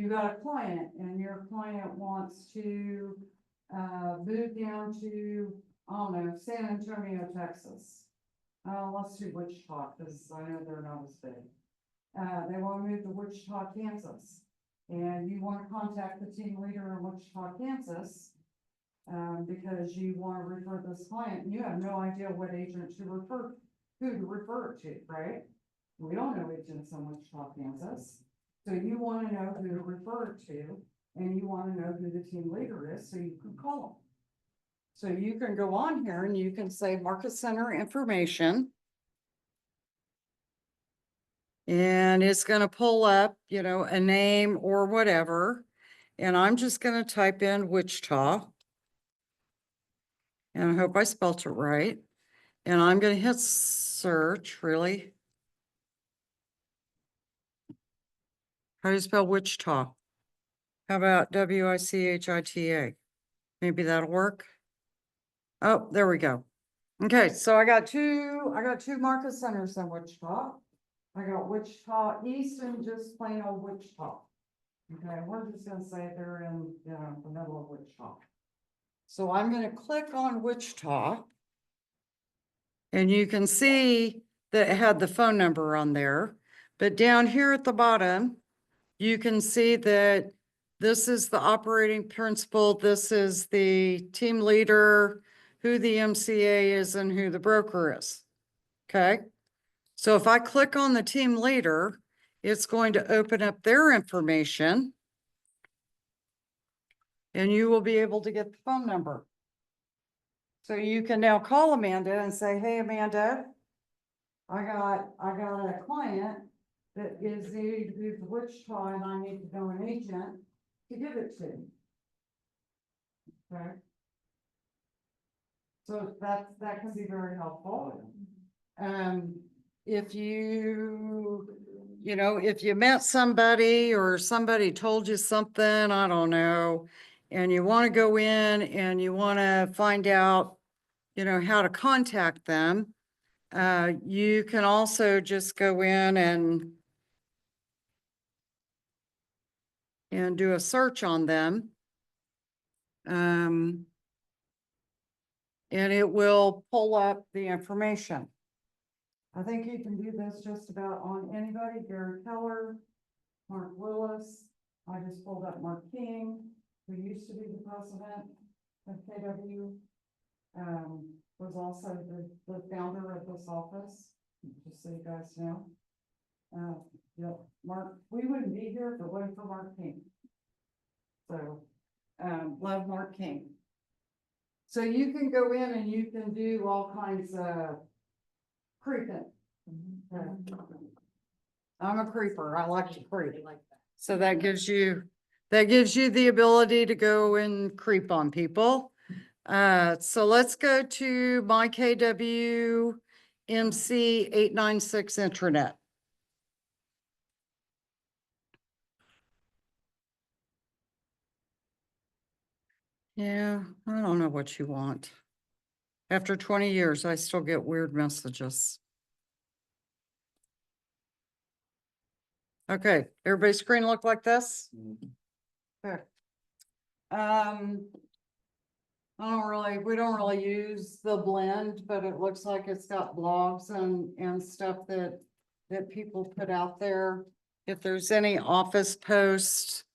got a client and your client wants to move down to, I don't know, San Antonio, Texas. Let's do Wichita, because I know they're not as big. They want to move to Wichita, Kansas. And you want to contact the team leader in Wichita, Kansas, because you want to refer this client. You have no idea what agent to refer, who to refer it to, right? We don't know agents in Wichita, Kansas. So you want to know who to refer it to, and you want to know who the team leader is, so you can call them. So you can go on here and you can say market center information. And it's gonna pull up, you know, a name or whatever. And I'm just gonna type in Wichita. And I hope I spelt it right. And I'm gonna hit search, really. How do you spell Wichita? How about Wichita? Maybe that'll work. Oh, there we go. Okay, so I got two market centers in Wichita. I got Wichita East and just plain old Wichita. Okay, we're just gonna say they're in, you know, the middle of Wichita. So I'm gonna click on Wichita. And you can see that it had the phone number on there, but down here at the bottom, you can see that this is the operating principal, this is the team leader, who the MCA is and who the broker is. Okay, so if I click on the team leader, it's going to open up their information. And you will be able to get the phone number. So you can now call Amanda and say, hey, Amanda, I got a client that is the Wichita and I need to know an agent to give it to. Okay. So that can be very helpful. If you know, if you met somebody or somebody told you something, I don't know, and you want to go in and you want to find out, you know, how to contact them, you can also just go in and do a search on them. And it will pull up the information. I think you can do this just about on anybody. Gary Keller, Mark Willis. I just pulled up Mark King, who used to be the president of KW. Was also the founder of this office, just so you guys know. Yeah, Mark, we wouldn't be here if it wasn't for Mark King. So, love Mark King. So you can go in and you can do all kinds of creeping. I'm a creeper. I like to creep. So that gives you the ability to go and creep on people. So let's go to my KW MC 896 intranet. Yeah, I don't know what you want. After 20 years, I still get weird messages. Okay, everybody's screen look like this? Okay. We don't really use the blend, but it looks like it's got blogs and stuff that people put out there. If there's any office posts,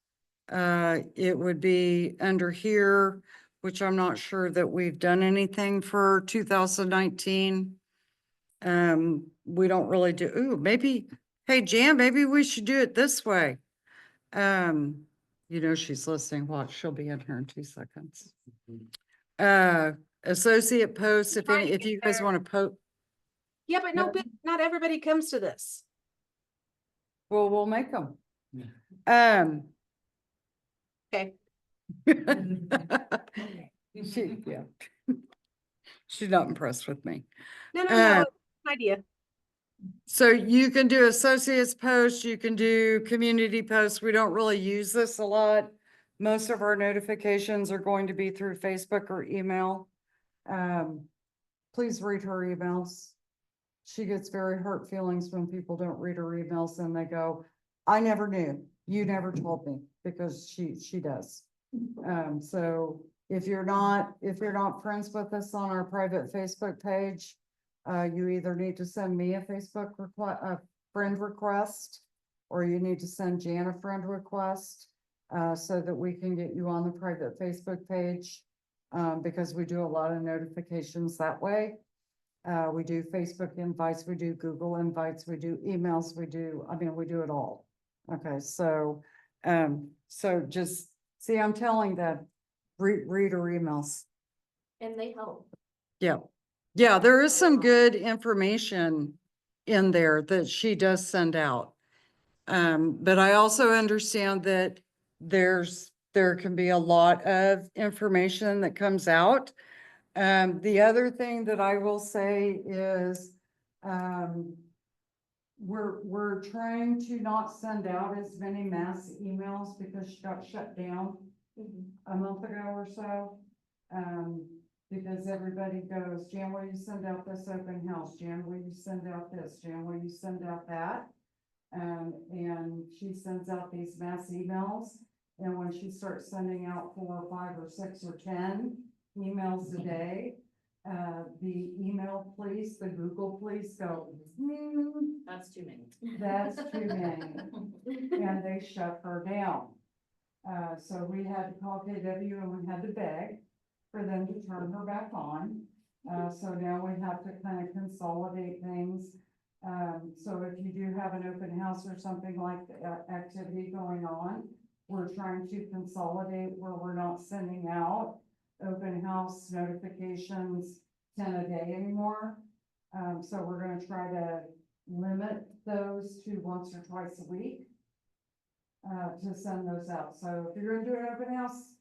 it would be under here, which I'm not sure that we've done anything for 2019. We don't really do, ooh, maybe, hey, Jan, maybe we should do it this way. You know, she's listening. Watch, she'll be in here in 2 seconds. Associate posts, if you guys want to post. Yeah, but not everybody comes to this. Well, we'll make them. Okay. Yeah. She's not impressed with me. No, idea. So you can do associates posts, you can do community posts. We don't really use this a lot. Most of our notifications are going to be through Facebook or email. Please read her emails. She gets very hurt feelings when people don't read her emails and they go, I never knew, you never told me, because she does. So if you're not friends with us on our private Facebook page, you either need to send me a friend request, or you need to send Jan a friend request, so that we can get you on the private Facebook page, because we do a lot of notifications that way. We do Facebook invites, we do Google invites, we do emails, we do it all. Okay, so just see, I'm telling that, read her emails. And they help. Yeah. Yeah, there is some good information in there that she does send out. But I also understand that there can be a lot of information that comes out. The other thing that I will say is, we're trying to not send out as many mass emails because she got shut down a month ago or so. Because everybody goes, Jan, will you send out this open house? Jan, will you send out this? Jan, will you send out that? And she sends out these mass emails. And when she starts sending out 4 or 5 or 6 or 10 emails a day, the email police, the Google police go, That's too many. that's too many. And they shut her down. So we had to call KW and we had to beg for them to turn her back on. So now we have to kind of consolidate things. So if you do have an open house or something like activity going on, we're trying to consolidate where we're not sending out open house notifications 10 a day anymore. So we're gonna try to limit those to once or twice a week to send those out. So if you're gonna do an open house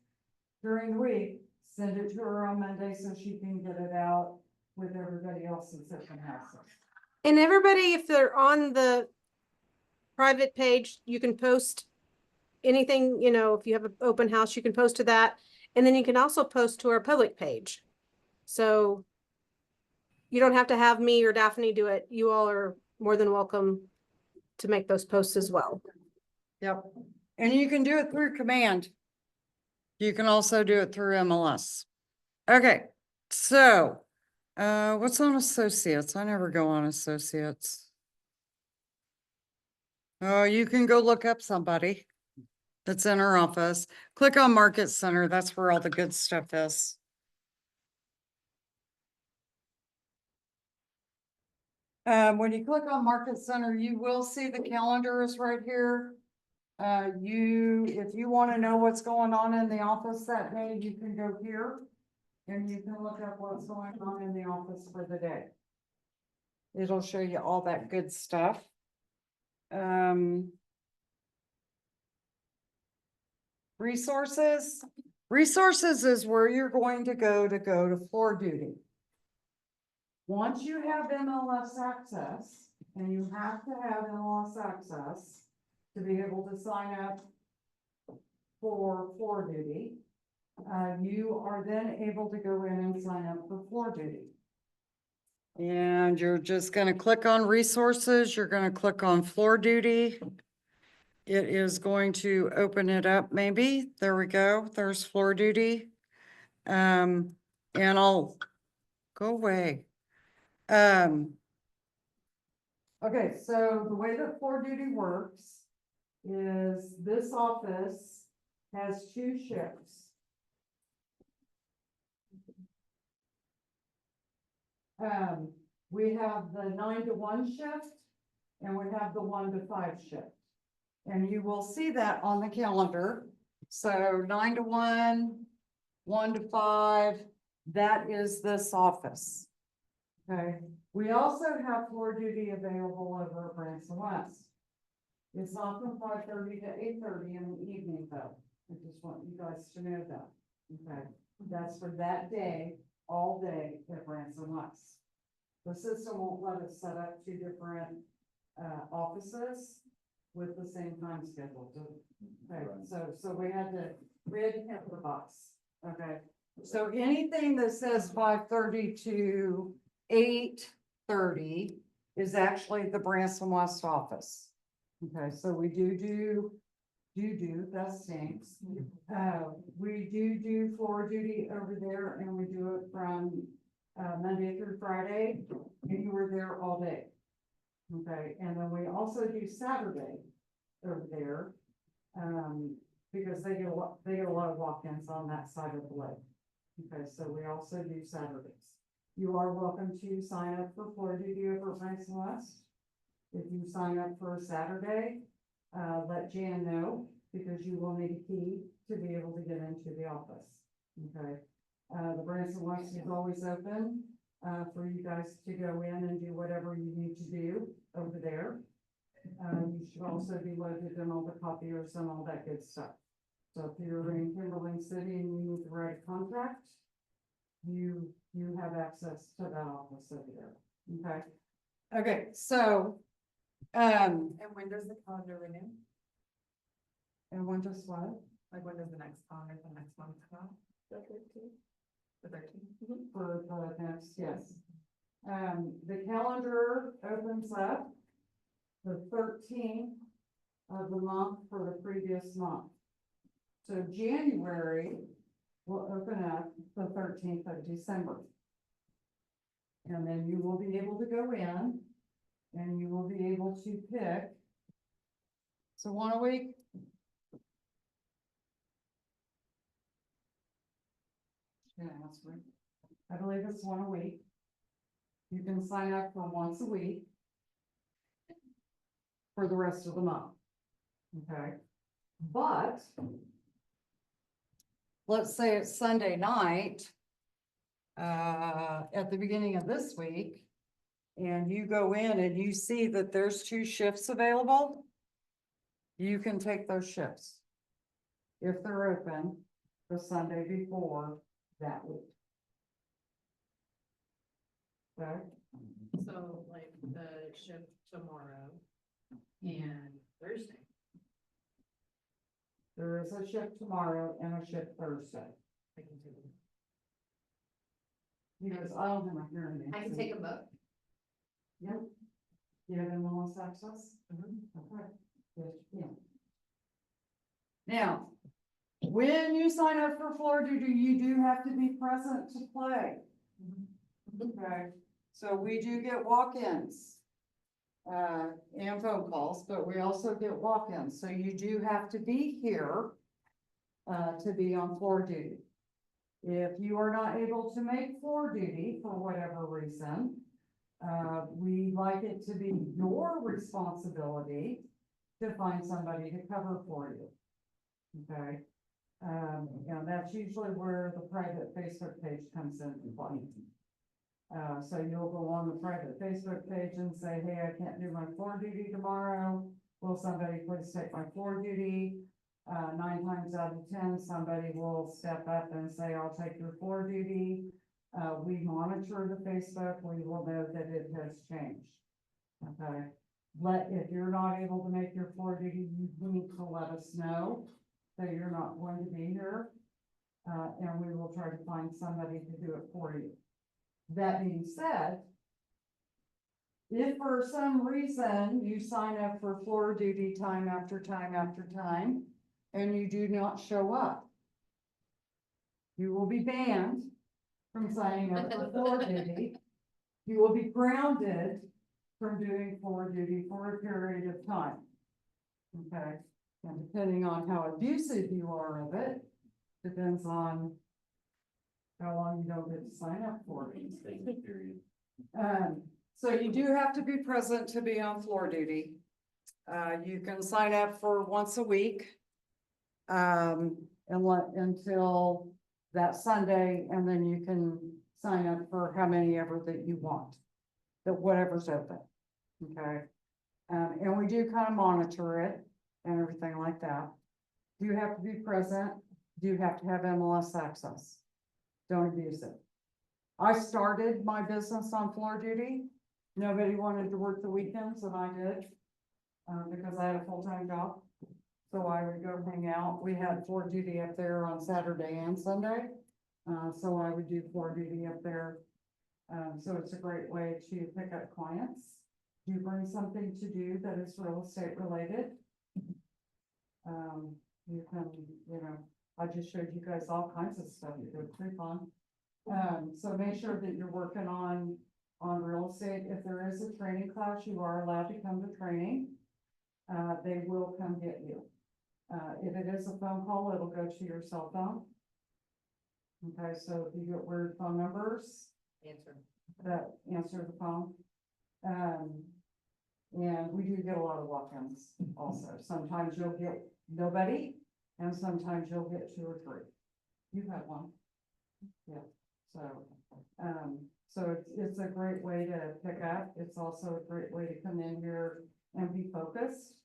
during the week, send it to her on Monday so she can get it out with everybody else's open houses. And everybody, if they're on the private page, you can post anything, you know, if you have an open house, you can post to that. And then you can also post to our public page. So you don't have to have me or Daphne do it. You all are more than welcome to make those posts as well. Yep. And you can do it through command. You can also do it through MLS. Okay, so, what's on associates? I never go on associates. Oh, you can go look up somebody that's in her office. Click on Market Center. That's where all the good stuff is. When you click on Market Center, you will see the calendar is right here. If you want to know what's going on in the office that day, you can go here and you can look up what's going on in the office for the day. It'll show you all that good stuff. Resources. Resources is where you're going to go to floor duty. Once you have MLS access, and you have to have MLS access to be able to sign up for floor duty, you are then able to go in and sign up for floor duty. And you're just gonna click on resources, you're gonna click on floor duty. It is going to open it up, maybe, there we go, there's floor duty. And I'll go away. Okay, so the way that floor duty works is this office has 2 shifts. We have the 9 to 1 shift and we have the 1 to 5 shift. And you will see that on the calendar. So 9 to 1, 1 to 5, that is this office. Okay, we also have floor duty available over at Branson West. It's not from 5:30 to 8:30 in the evening though. I just want you guys to know that. Okay, that's for that day, all day at Branson West. The system won't let us set up 2 different offices with the same time schedule. Okay, so we had to hit the box. Okay, so anything that says 5:30 to 8:30 is actually the Branson West office. Okay, so we do, that stinks. We do floor duty over there and we do it from Monday through Friday, and you were there all day. Okay, and then we also do Saturday over there, because they get a lot of walk-ins on that side of the lake. Okay, so we also do Saturdays. You are welcome to sign up for floor duty over Branson West. If you sign up for a Saturday, let Jan know, because you will need a key to be able to get into the office. Okay, the Branson West is always open for you guys to go in and do whatever you need to do over there. You should also be loaded in all the copiers and all that good stuff. So if you're in Kimberly City and you need to write a contract, you have access to that office over there, okay? Okay, so, And when does the calendar renew? and when does what? Like when does the next calendar, the next month come out? The 13th. The 13th? For the next, yes. The calendar opens up the 13th of the month for the previous month. So January will open up the 13th of December. And then you will be able to go in and you will be able to pick. So one a week. Yeah, that's right. I believe it's one a week. You can sign up for once a week for the rest of the month. Okay, but let's say it's Sunday night at the beginning of this week, and you go in and you see that there's 2 shifts available, you can take those shifts if they're open the Sunday before that week. Okay, So like the shift tomorrow and Thursday. there is a shift tomorrow and a shift Thursday. I can take them. Because I don't have my hearing aids. I can take them both. Yep. You have MLS access? Mm-hmm. Okay. Yes, you can. Now, when you sign up for floor duty, you do have to be present to play. Okay, so we do get walk-ins. And phone calls, but we also get walk-ins, so you do have to be here. To be on floor duty. If you are not able to make floor duty for whatever reason, we like it to be your responsibility to find somebody to cover for you. Okay, and that's usually where the private Facebook page comes into play. So you'll go on the private Facebook page and say, hey, I can't do my floor duty tomorrow. Will somebody please take my floor duty? 9 times out of 10, somebody will step up and say, I'll take your floor duty. We monitor the Facebook, we will know that it has changed. Okay, if you're not able to make your floor duty, you need to let us know that you're not going to be here. And we will try to find somebody to do it for you. That being said, if for some reason you sign up for floor duty time after time after time, and you do not show up, you will be banned from signing up for floor duty. You will be grounded from doing floor duty for a period of time. Okay, and depending on how abusive you are of it, depends on how long you don't get to sign up for it. Period. So you do have to be present to be on floor duty. You can sign up for once a week. Until that Sunday, and then you can sign up for how many ever that you want, that whatever's open, okay? And we do kind of monitor it and everything like that. You have to be present, you have to have MLS access. Don't abuse it. I started my business on floor duty. Nobody wanted to work the weekends, and I did, because I had a full-time job. So I would go hang out. We had floor duty up there on Saturday and Sunday. So I would do floor duty up there. So it's a great way to pick up clients. You bring something to do that is real estate related. You can, I just showed you guys all kinds of stuff. They're pretty fun. So make sure that you're working on real estate. If there is a training class, you are allowed to come to training. They will come get you. If it is a phone call, it'll go to your cell phone. Okay, so if you get weird phone numbers Answer. that answer the phone. And we do get a lot of walk-ins also. Sometimes you'll get nobody, and sometimes you'll get 2 or 3. You've had one. Yeah, So it's a great way to pick up. It's also a great way to come in here and be focused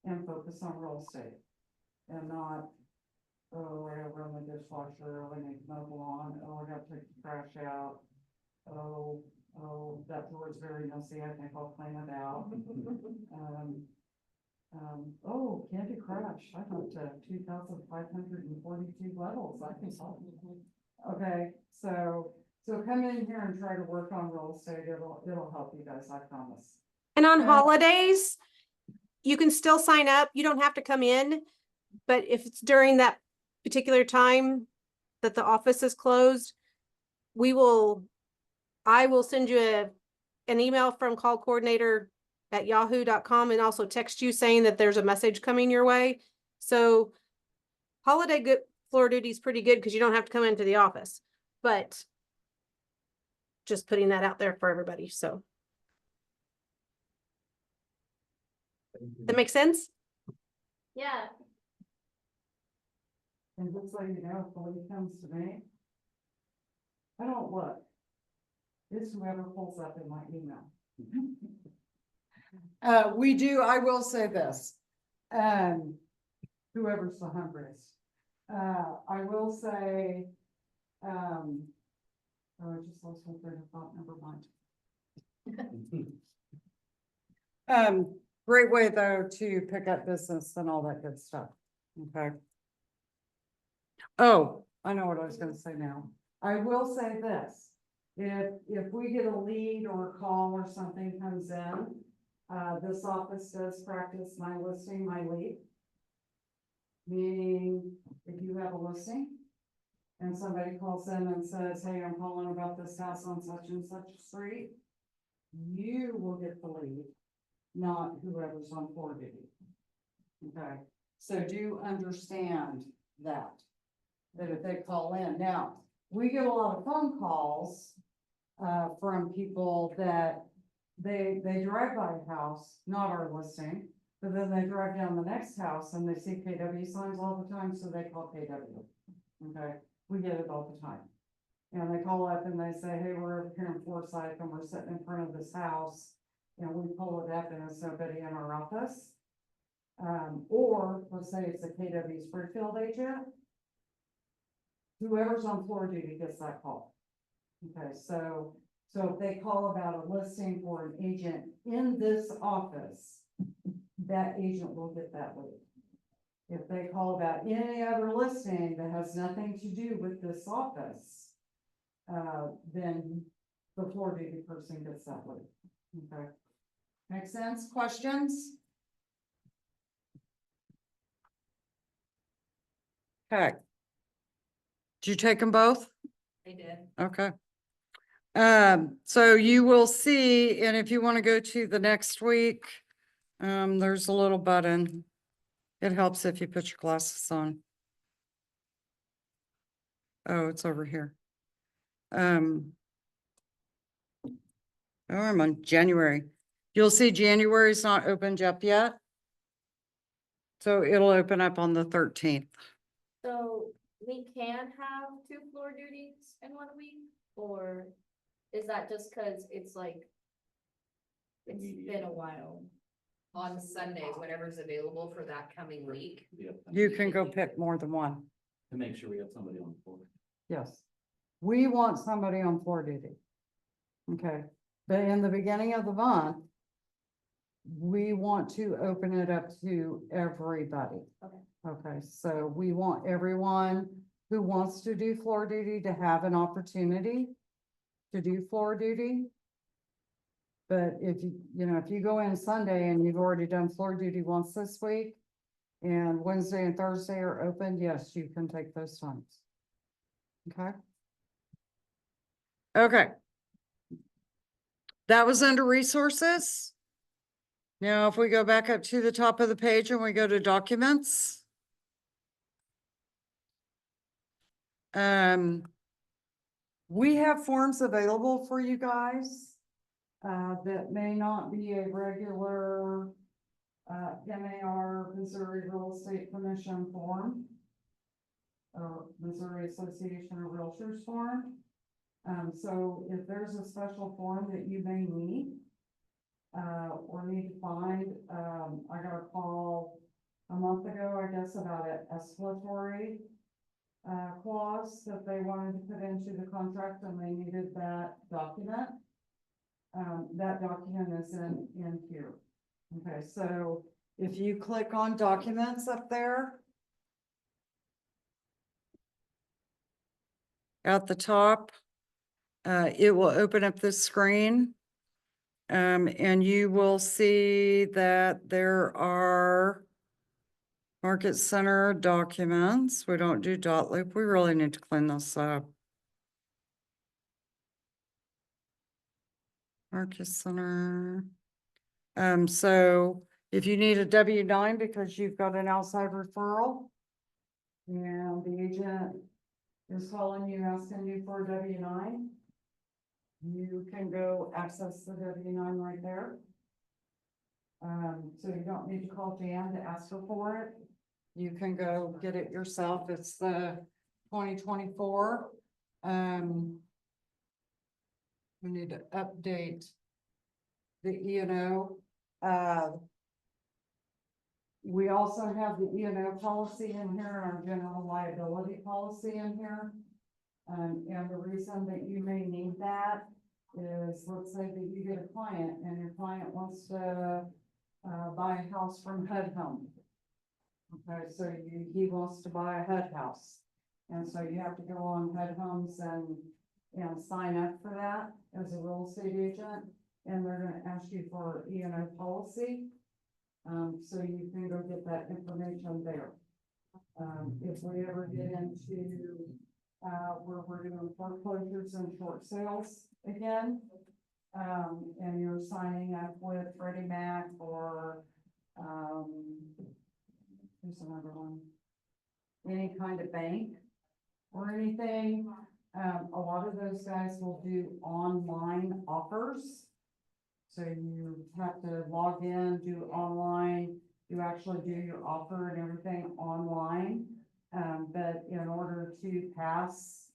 and focus on real estate. And not, oh, I gotta run the dishwasher, oh, I need to mow the lawn, oh, I gotta take the trash out. Oh, that door's very messy, I think I'll clean it out. Oh, Candy Crush, I went to 2,542 levels, I think so. Okay, so come in here and try to work on real estate, it'll help you guys, I promise. And on holidays, you can still sign up. You don't have to come in. But if it's during that particular time that the office is closed, I will send you an email from callcoordinator@yahoo.com and also text you saying that there's a message coming your way. So holiday floor duty is pretty good because you don't have to come into the office, but just putting that out there for everybody. So that makes sense? Yeah, And just so you know, if the lead comes to me, I don't look. It's whoever pulls up in my email. We do, I will say this, whoever's the hungriest. I will say, oh, I just lost my train of thought, never mind. Great way though to pick up business and all that good stuff, okay? Oh, I know what I was gonna say now. I will say this, if we get a lead or a call or something comes in, this office does practice my listing, my lead. Meaning, if you have a listing and somebody calls in and says, hey, I'm calling about this house on such and such a street, you will get the lead, not whoever's on floor duty. Okay, so do understand that if they call in. Now, we get a lot of phone calls from people that they drive by a house, not our listing, but then they drive down the next house and they see KW signs all the time, so they call KW. Okay, we get it all the time. And they call up and they say, hey, we're over here in Forsyth and we're sitting in front of this house. And we pull it up and there's nobody in our office. Or let's say it's a KW Springfield agent. Whoever's on floor duty gets that call. Okay, so if they call about a listing for an agent in this office, that agent will get that lead. If they call about any other listing that has nothing to do with this office, then the floor duty person gets that lead. Okay, make sense? Questions? Okay. Did you take them both? I did. Okay. So you will see, and if you want to go to the next week, there's a little button. It helps if you put your glasses on. Oh, it's over here. Oh, I'm on January. You'll see January's not opened up yet. So it'll open up on the 13th. So we can have 2 floor duties in 1 week, or is that just cause it's like, it's been a while? On Sunday, whatever's available for that coming week. You can go pick more than one. To make sure we have somebody on the floor. Yes. We want somebody on floor duty. Okay, but in the beginning of the month, we want to open it up to everybody. Okay. Okay, so we want everyone who wants to do floor duty to have an opportunity to do floor duty. But if if you go in Sunday and you've already done floor duty once this week, and Wednesday and Thursday are open, yes, you can take those times. Okay. Okay. That was under resources. Now, if we go back up to the top of the page and we go to documents. We have forms available for you guys that may not be a regular MAR, Missouri Real Estate Commission form, or Missouri Association of Realtors form. So if there's a special form that you may need, or need to find, I got a call a month ago, I guess, about an escalatory clause that they wanted to put into the contract and they needed that document. That document is in here. Okay, so if you click on documents up there at the top, it will open up this screen. And you will see that there are Market Center documents. We don't do dot loop. We really need to clean this up. Market Center. So if you need a W-9 because you've got an outside referral and the agent is calling you, asking you for a W-9, you can go access the W-9 right there. So you don't need to call Jan to ask her for it. You can go get it yourself. It's the 2024. We need to update the E&O. We also have the E&O policy in here, our general liability policy in here. And the reason that you may need that is, let's say that you get a client and your client wants to buy a house from HUD Home. Okay, so he wants to buy a HUD house. And so you have to go on HUD Homes and sign up for that as a real estate agent. And they're gonna ask you for E&O policy. So you can go get that information there. If we ever get into where we're doing foreclosures and short sales again, and you're signing up with Freddie Mac or who's another one? Any kind of bank or anything. A lot of those guys will do online offers. So you have to log in, do online, you actually do your offer and everything online. But in order to pass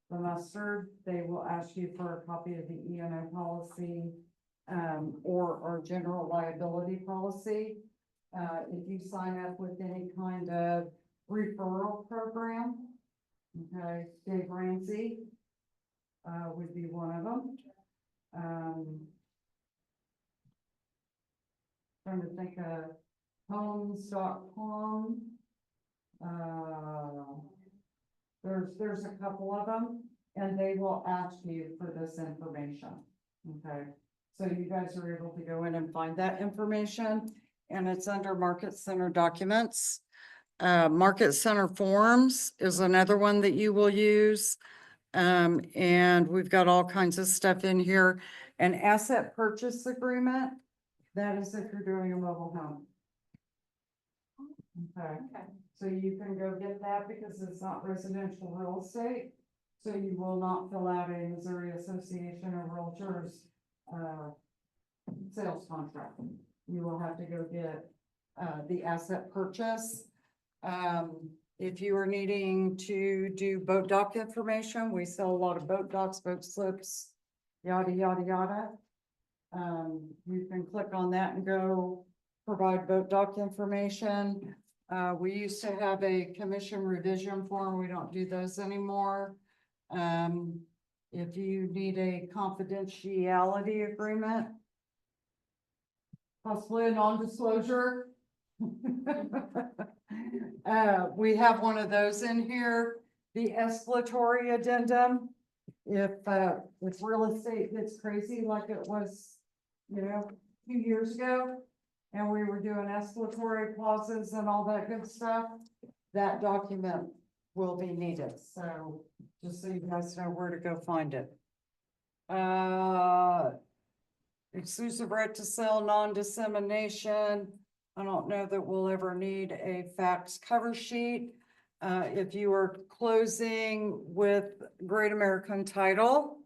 the muster, they will ask you for a copy of the E&O policy, or general liability policy. If you sign up with any kind of referral program, okay, Dave Ramsey, would be one of them. Trying to think of homes.com. There's a couple of them and they will ask you for this information. Okay. So you guys are able to go in and find that information and it's under Market Center documents. Market Center forms is another one that you will use. And we've got all kinds of stuff in here. An asset purchase agreement, that is if you're doing a mobile home. Okay, so you can go get that because it's not residential real estate. So you will not fill out a Missouri Association of Realtors sales contract. You will have to go get the asset purchase. If you are needing to do boat dock information, we sell a lot of boat docks, boat slips, yada, yada, yada. You can click on that and go provide boat dock information. We used to have a commission revision form. We don't do those anymore. If you need a confidentiality agreement, possibly a non-disclosure. We have one of those in here, the escalatory addendum. If real estate gets crazy like it was, 2 years ago, and we were doing escalatory clauses and all that good stuff, that document will be needed. So just so you guys know where to go find it. Exclusive right to sell, non-dissemination. I don't know that we'll ever need a fax cover sheet. If you are closing with Great American Title,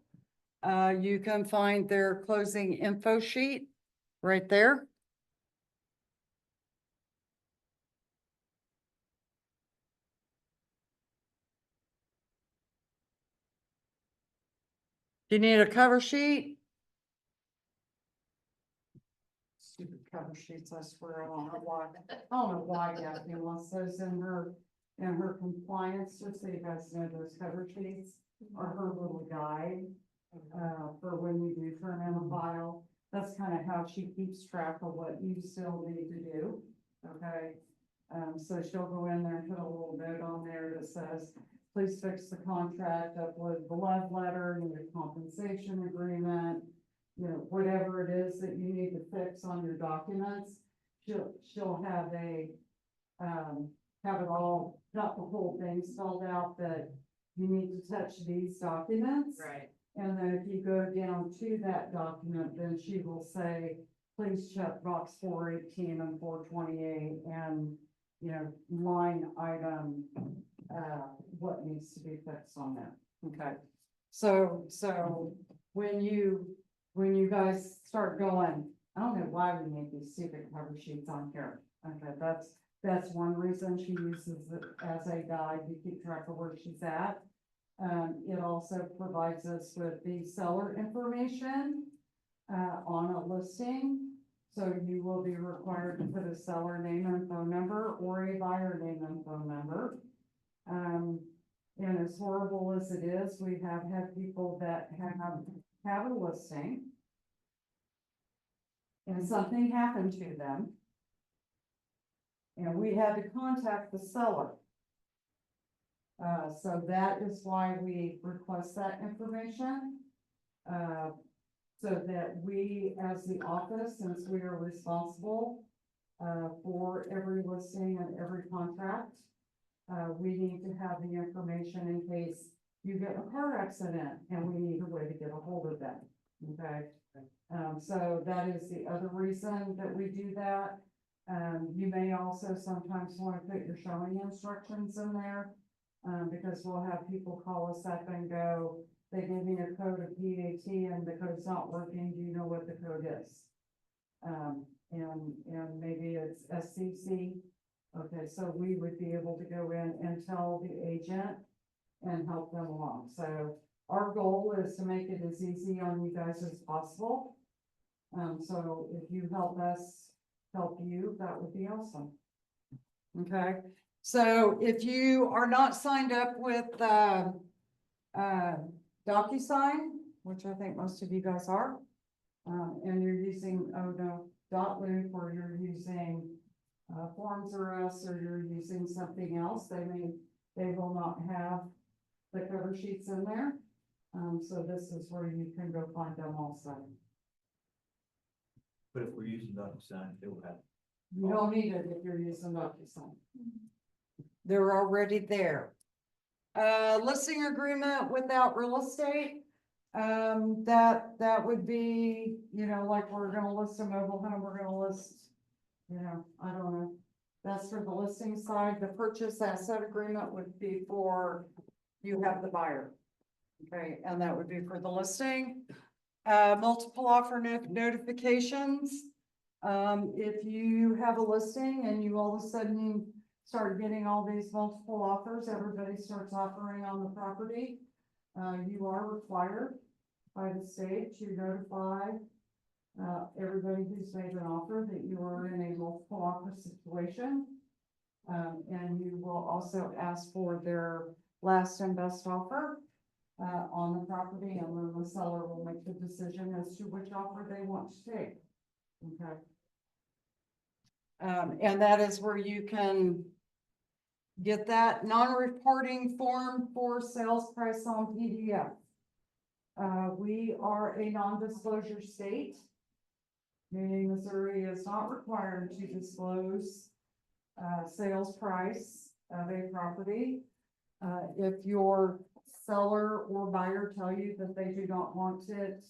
you can find their closing info sheet right there. Do you need a cover sheet? Stupid cover sheets, I swear, I don't know why, I don't know why Daphne wants those in her compliance, just so you guys know those cover sheets are her little guide. For when you do turn in a file, that's kind of how she keeps track of what you still need to do, okay? So she'll go in there and put a little note on there that says, please fix the contract, upload the love letter, need a compensation agreement, you know, whatever it is that you need to fix on your documents. She'll have have it all, got the whole thing spelled out that you need to touch these documents. Right. And then if you go down to that document, then she will say, please check box 418 and 428 and, you know, line item, what needs to be fixed on that. Okay. So when you guys start going, I don't know why we make these stupid cover sheets on here. Okay, that's one reason she uses it as a guide to keep track of where she's at. It also provides us with the seller information, on a listing. So you will be required to put a seller name and phone number or a buyer name and phone number. And as horrible as it is, we have had people that have a listing and something happened to them. And we had to contact the seller. So that is why we request that information. So that we, as the office, since we are responsible, for every listing and every contract, we need to have the information in case you get a car accident and we need a way to get a hold of them, okay? So that is the other reason that we do that. You may also sometimes want to put your showing instructions in there, because we'll have people call us up and go, they give me a code of PAT and the code's not working, do you know what the code is? And maybe it's SCC. Okay, so we would be able to go in and tell the agent and help them along. So our goal is to make it as easy on you guys as possible. So if you help us help you, that would be awesome. Okay, so if you are not signed up with, DocuSign, which I think most of you guys are, and you're using, .loop, or you're using Forms or Us, or you're using something else, they will not have the cover sheets in there. So this is where you can go find them also. But if we're using DocuSign, it will have. You don't need it if you're using DocuSign. They're already there. Listing agreement without real estate. That would be, you know, like we're gonna list a mobile home, we're gonna list, you know, I don't know. That's for the listing side. The purchase asset agreement would be for, you have the buyer. Okay, and that would be for the listing. Multiple offer notifications. If you have a listing and you all of a sudden start getting all these multiple offers, everybody starts offering on the property. You are required by the state to notify everybody who's made an offer that you are in a multiple offer situation. And you will also ask for their last and best offer on the property, and then the seller will make the decision as to which offer they want to take. Okay. And that is where you can get that non-reporting form for sales price on PDF. We are a non-disclosure state, meaning Missouri is not required to disclose sales price of a property. If your seller or buyer tell you that they do not want it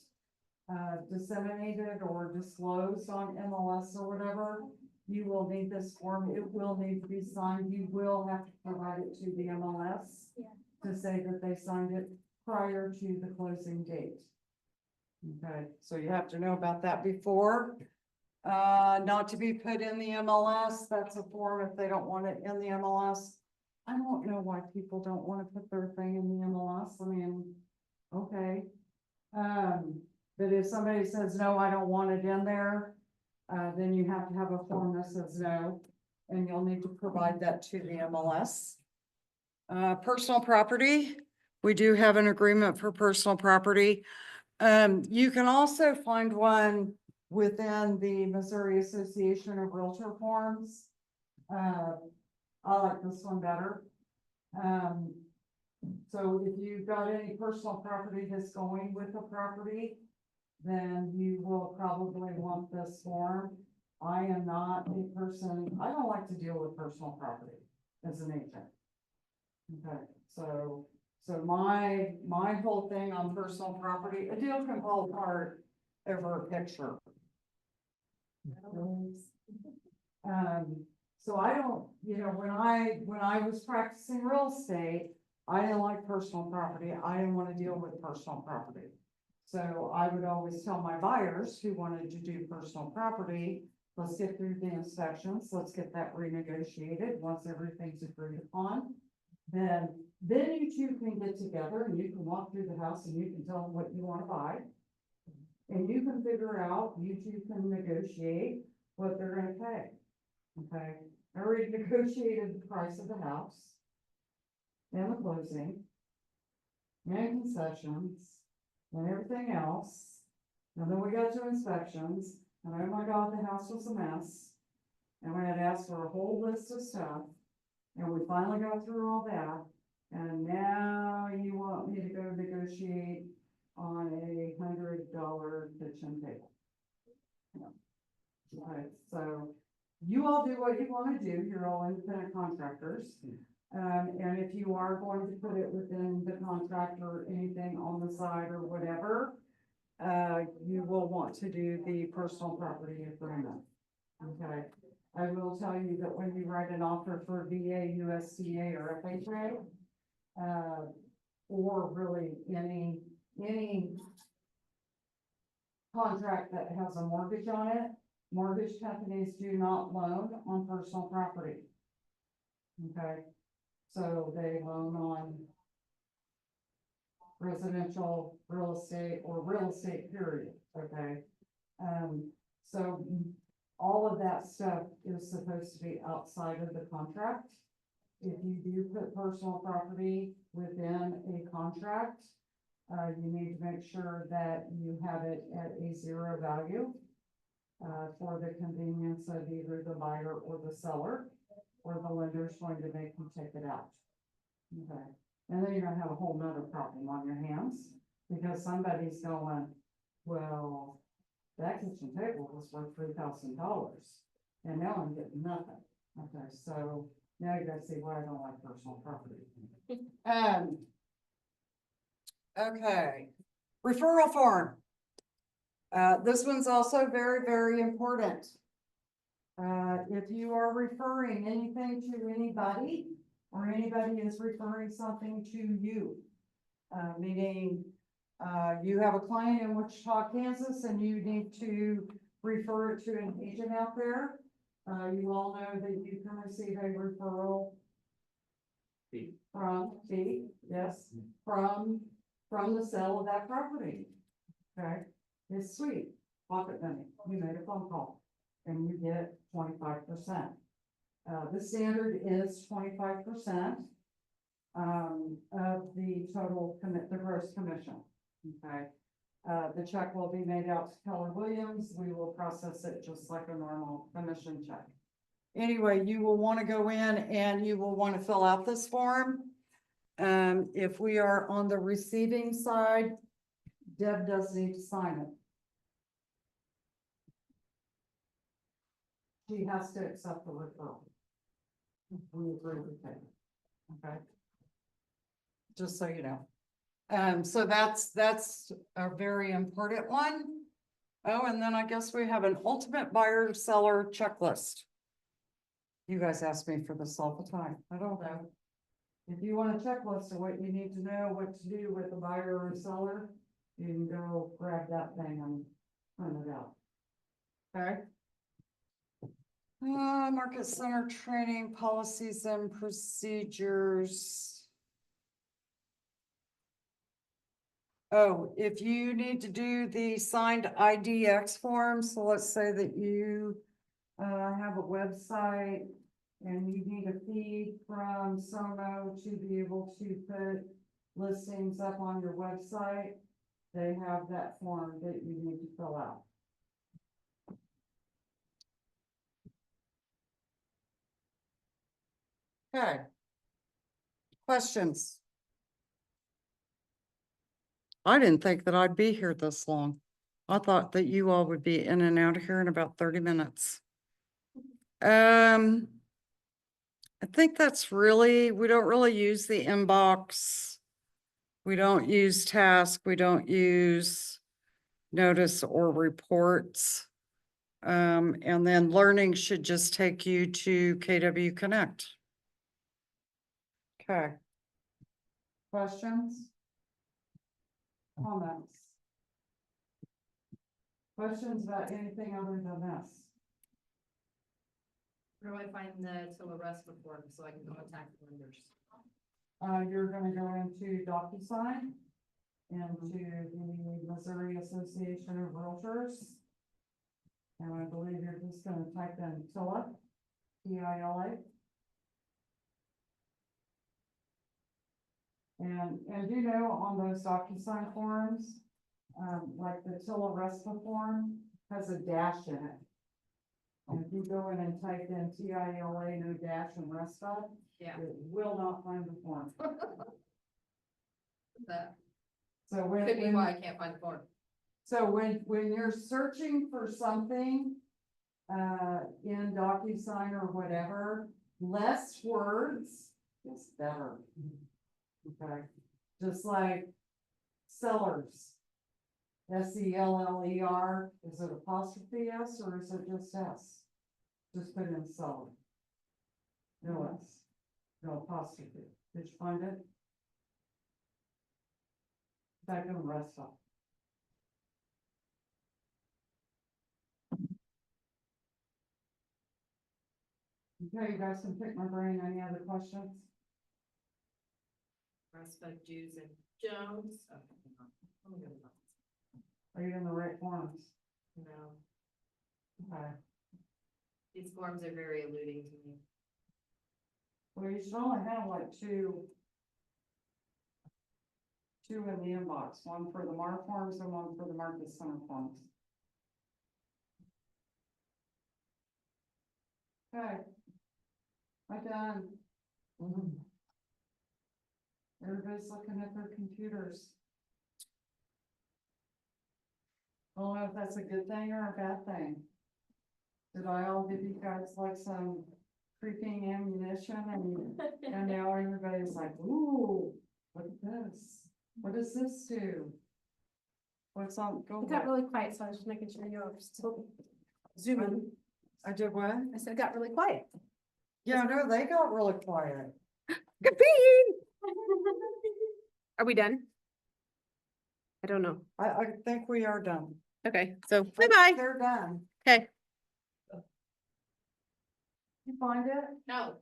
disseminated or disclosed on MLS or whatever, you will need this form. It will need to be signed. You will have to provide it to the MLS to say that they signed it prior to the closing date. Okay, so you have to know about that before. Not to be put in the MLS. That's a form if they don't want it in the MLS. I don't know why people don't want to put their thing in the MLS. I mean, okay. But if somebody says, no, I don't want it in there, then you have to have a form that says no, and you'll need to provide that to the MLS. Personal property, we do have an agreement for personal property. You can also find one within the Missouri Association of Realtor forms. I like this one better. So if you've got any personal property that's going with the property, then you will probably want this form. I am not a person, I don't like to deal with personal property as an agent. Okay, so my whole thing on personal property, a deal can fall apart over a picture. So I don't, when I was practicing real estate, I didn't like personal property. I didn't want to deal with personal property. So I would always tell my buyers who wanted to do personal property, let's get through the inspections, let's get that renegotiated. Once everything's agreed upon, then you two can get together and you can walk through the house and you can tell them what you want to buy. And you can figure out, you two can negotiate what they're gonna pay. Okay, I already negotiated the price of the house and the closing and concessions and everything else. And then we got to inspections, and oh my God, the house was a mess. And we had asked for a whole list of stuff, and we finally got through all that. And now you want me to go negotiate on $100 kitchen table. Okay, so you all do what you want to do. You're all independent contractors. And if you are going to put it within the contract or anything on the side or whatever, you will want to do the personal property agreement. Okay, I will tell you that when you write an offer for VA, USDA, or FHA, or really any contract that has a mortgage on it, mortgage companies do not loan on personal property. Okay, so they loan on residential real estate or real estate period, okay? So all of that stuff is supposed to be outside of the contract. If you do put personal property within a contract, you need to make sure that you have it at a zero value for the convenience of either the buyer or the seller, or the lender's going to make you take it out. Okay, and then you're gonna have a whole nother problem on your hands, because somebody's going, well, that kitchen table was worth $3,000, and now I'm getting nothing. Okay, so now you gotta see why I don't like personal property. Okay, referral form. This one's also very, very important. If you are referring anything to anybody, or anybody is referring something to you, meaning, you have a client in Wichita, Kansas, and you need to refer it to an agent out there, you all know that you can receive a referral from the sale of that property. Okay, it's sweet, pocket money, you made a phone call and you get 25%. The standard is 25% of the total the gross commission. Okay, the check will be made out to Keller Williams. We will process it just like a normal commission check. Anyway, you will want to go in and you will want to fill out this form. If we are on the receiving side, Deb does need to sign it. She has to accept the referral. We agree with that. Okay. Just so you know. So that's a very important one. Oh, and then I guess we have an ultimate buyer seller checklist. You guys ask me for this all the time. I don't know. If you want a checklist of what you need to know, what to do with a buyer or seller, you can go grab that thing and print it out. Okay. Market center training policies and procedures. Oh, if you need to do the signed IDX form, so let's say that you have a website and you need a feed from Sono to be able to put listings up on your website, they have that form that you need to fill out. Okay. Questions? I didn't think that I'd be here this long. I thought that you all would be in and out of here in about 30 minutes. I think that's really, we don't really use the inbox. We don't use task. We don't use notice or reports. And then learning should just take you to KW Connect. Okay. Questions? Comments? Questions about anything other than this? Where do I find the TILA rest form so I can contact lenders? You're gonna go into DocuSign, into the Missouri Association of Realtors. And I believe you're just gonna type in TILA, T-I-L-A. And you know, on those DocuSign forms, like the TILA RESPA form has a dash in it. And if you go in and type in TILA, no dash and RESPA, Yeah. it will not find the form. That So could be why I can't find the form. so when you're searching for something, in DocuSign or whatever, less words is better. Okay, just like sellers. SELLER, is it apostrophe S or is it just S? Just put in seller. No S, no apostrophe. Did you find it? Back in the rest of. Okay, you guys can pick my brain. Any other questions? RESPA, Jews and Jones. Oh, hang on. Let me go to that. Are you in the right forms? No, Okay. these forms are very eluding to me. Well, you should only have like two in the inbox, one for the MAR forms and one for the Market Center forms. Okay. I'm done. Everybody's looking at their computers. I don't know if that's a good thing or a bad thing. Did I all give you guys like some creeping ammunition and now everybody's like, ooh, look at this. What does this do? What's on, go It got ahead. really quiet, so I was just making sure you're still zooming. I did what? I said it got really quiet. Yeah, no, they got really quiet. Are we done? I don't know. I think we are done. Okay, so bye-bye. They're done. Okay. You find it? No.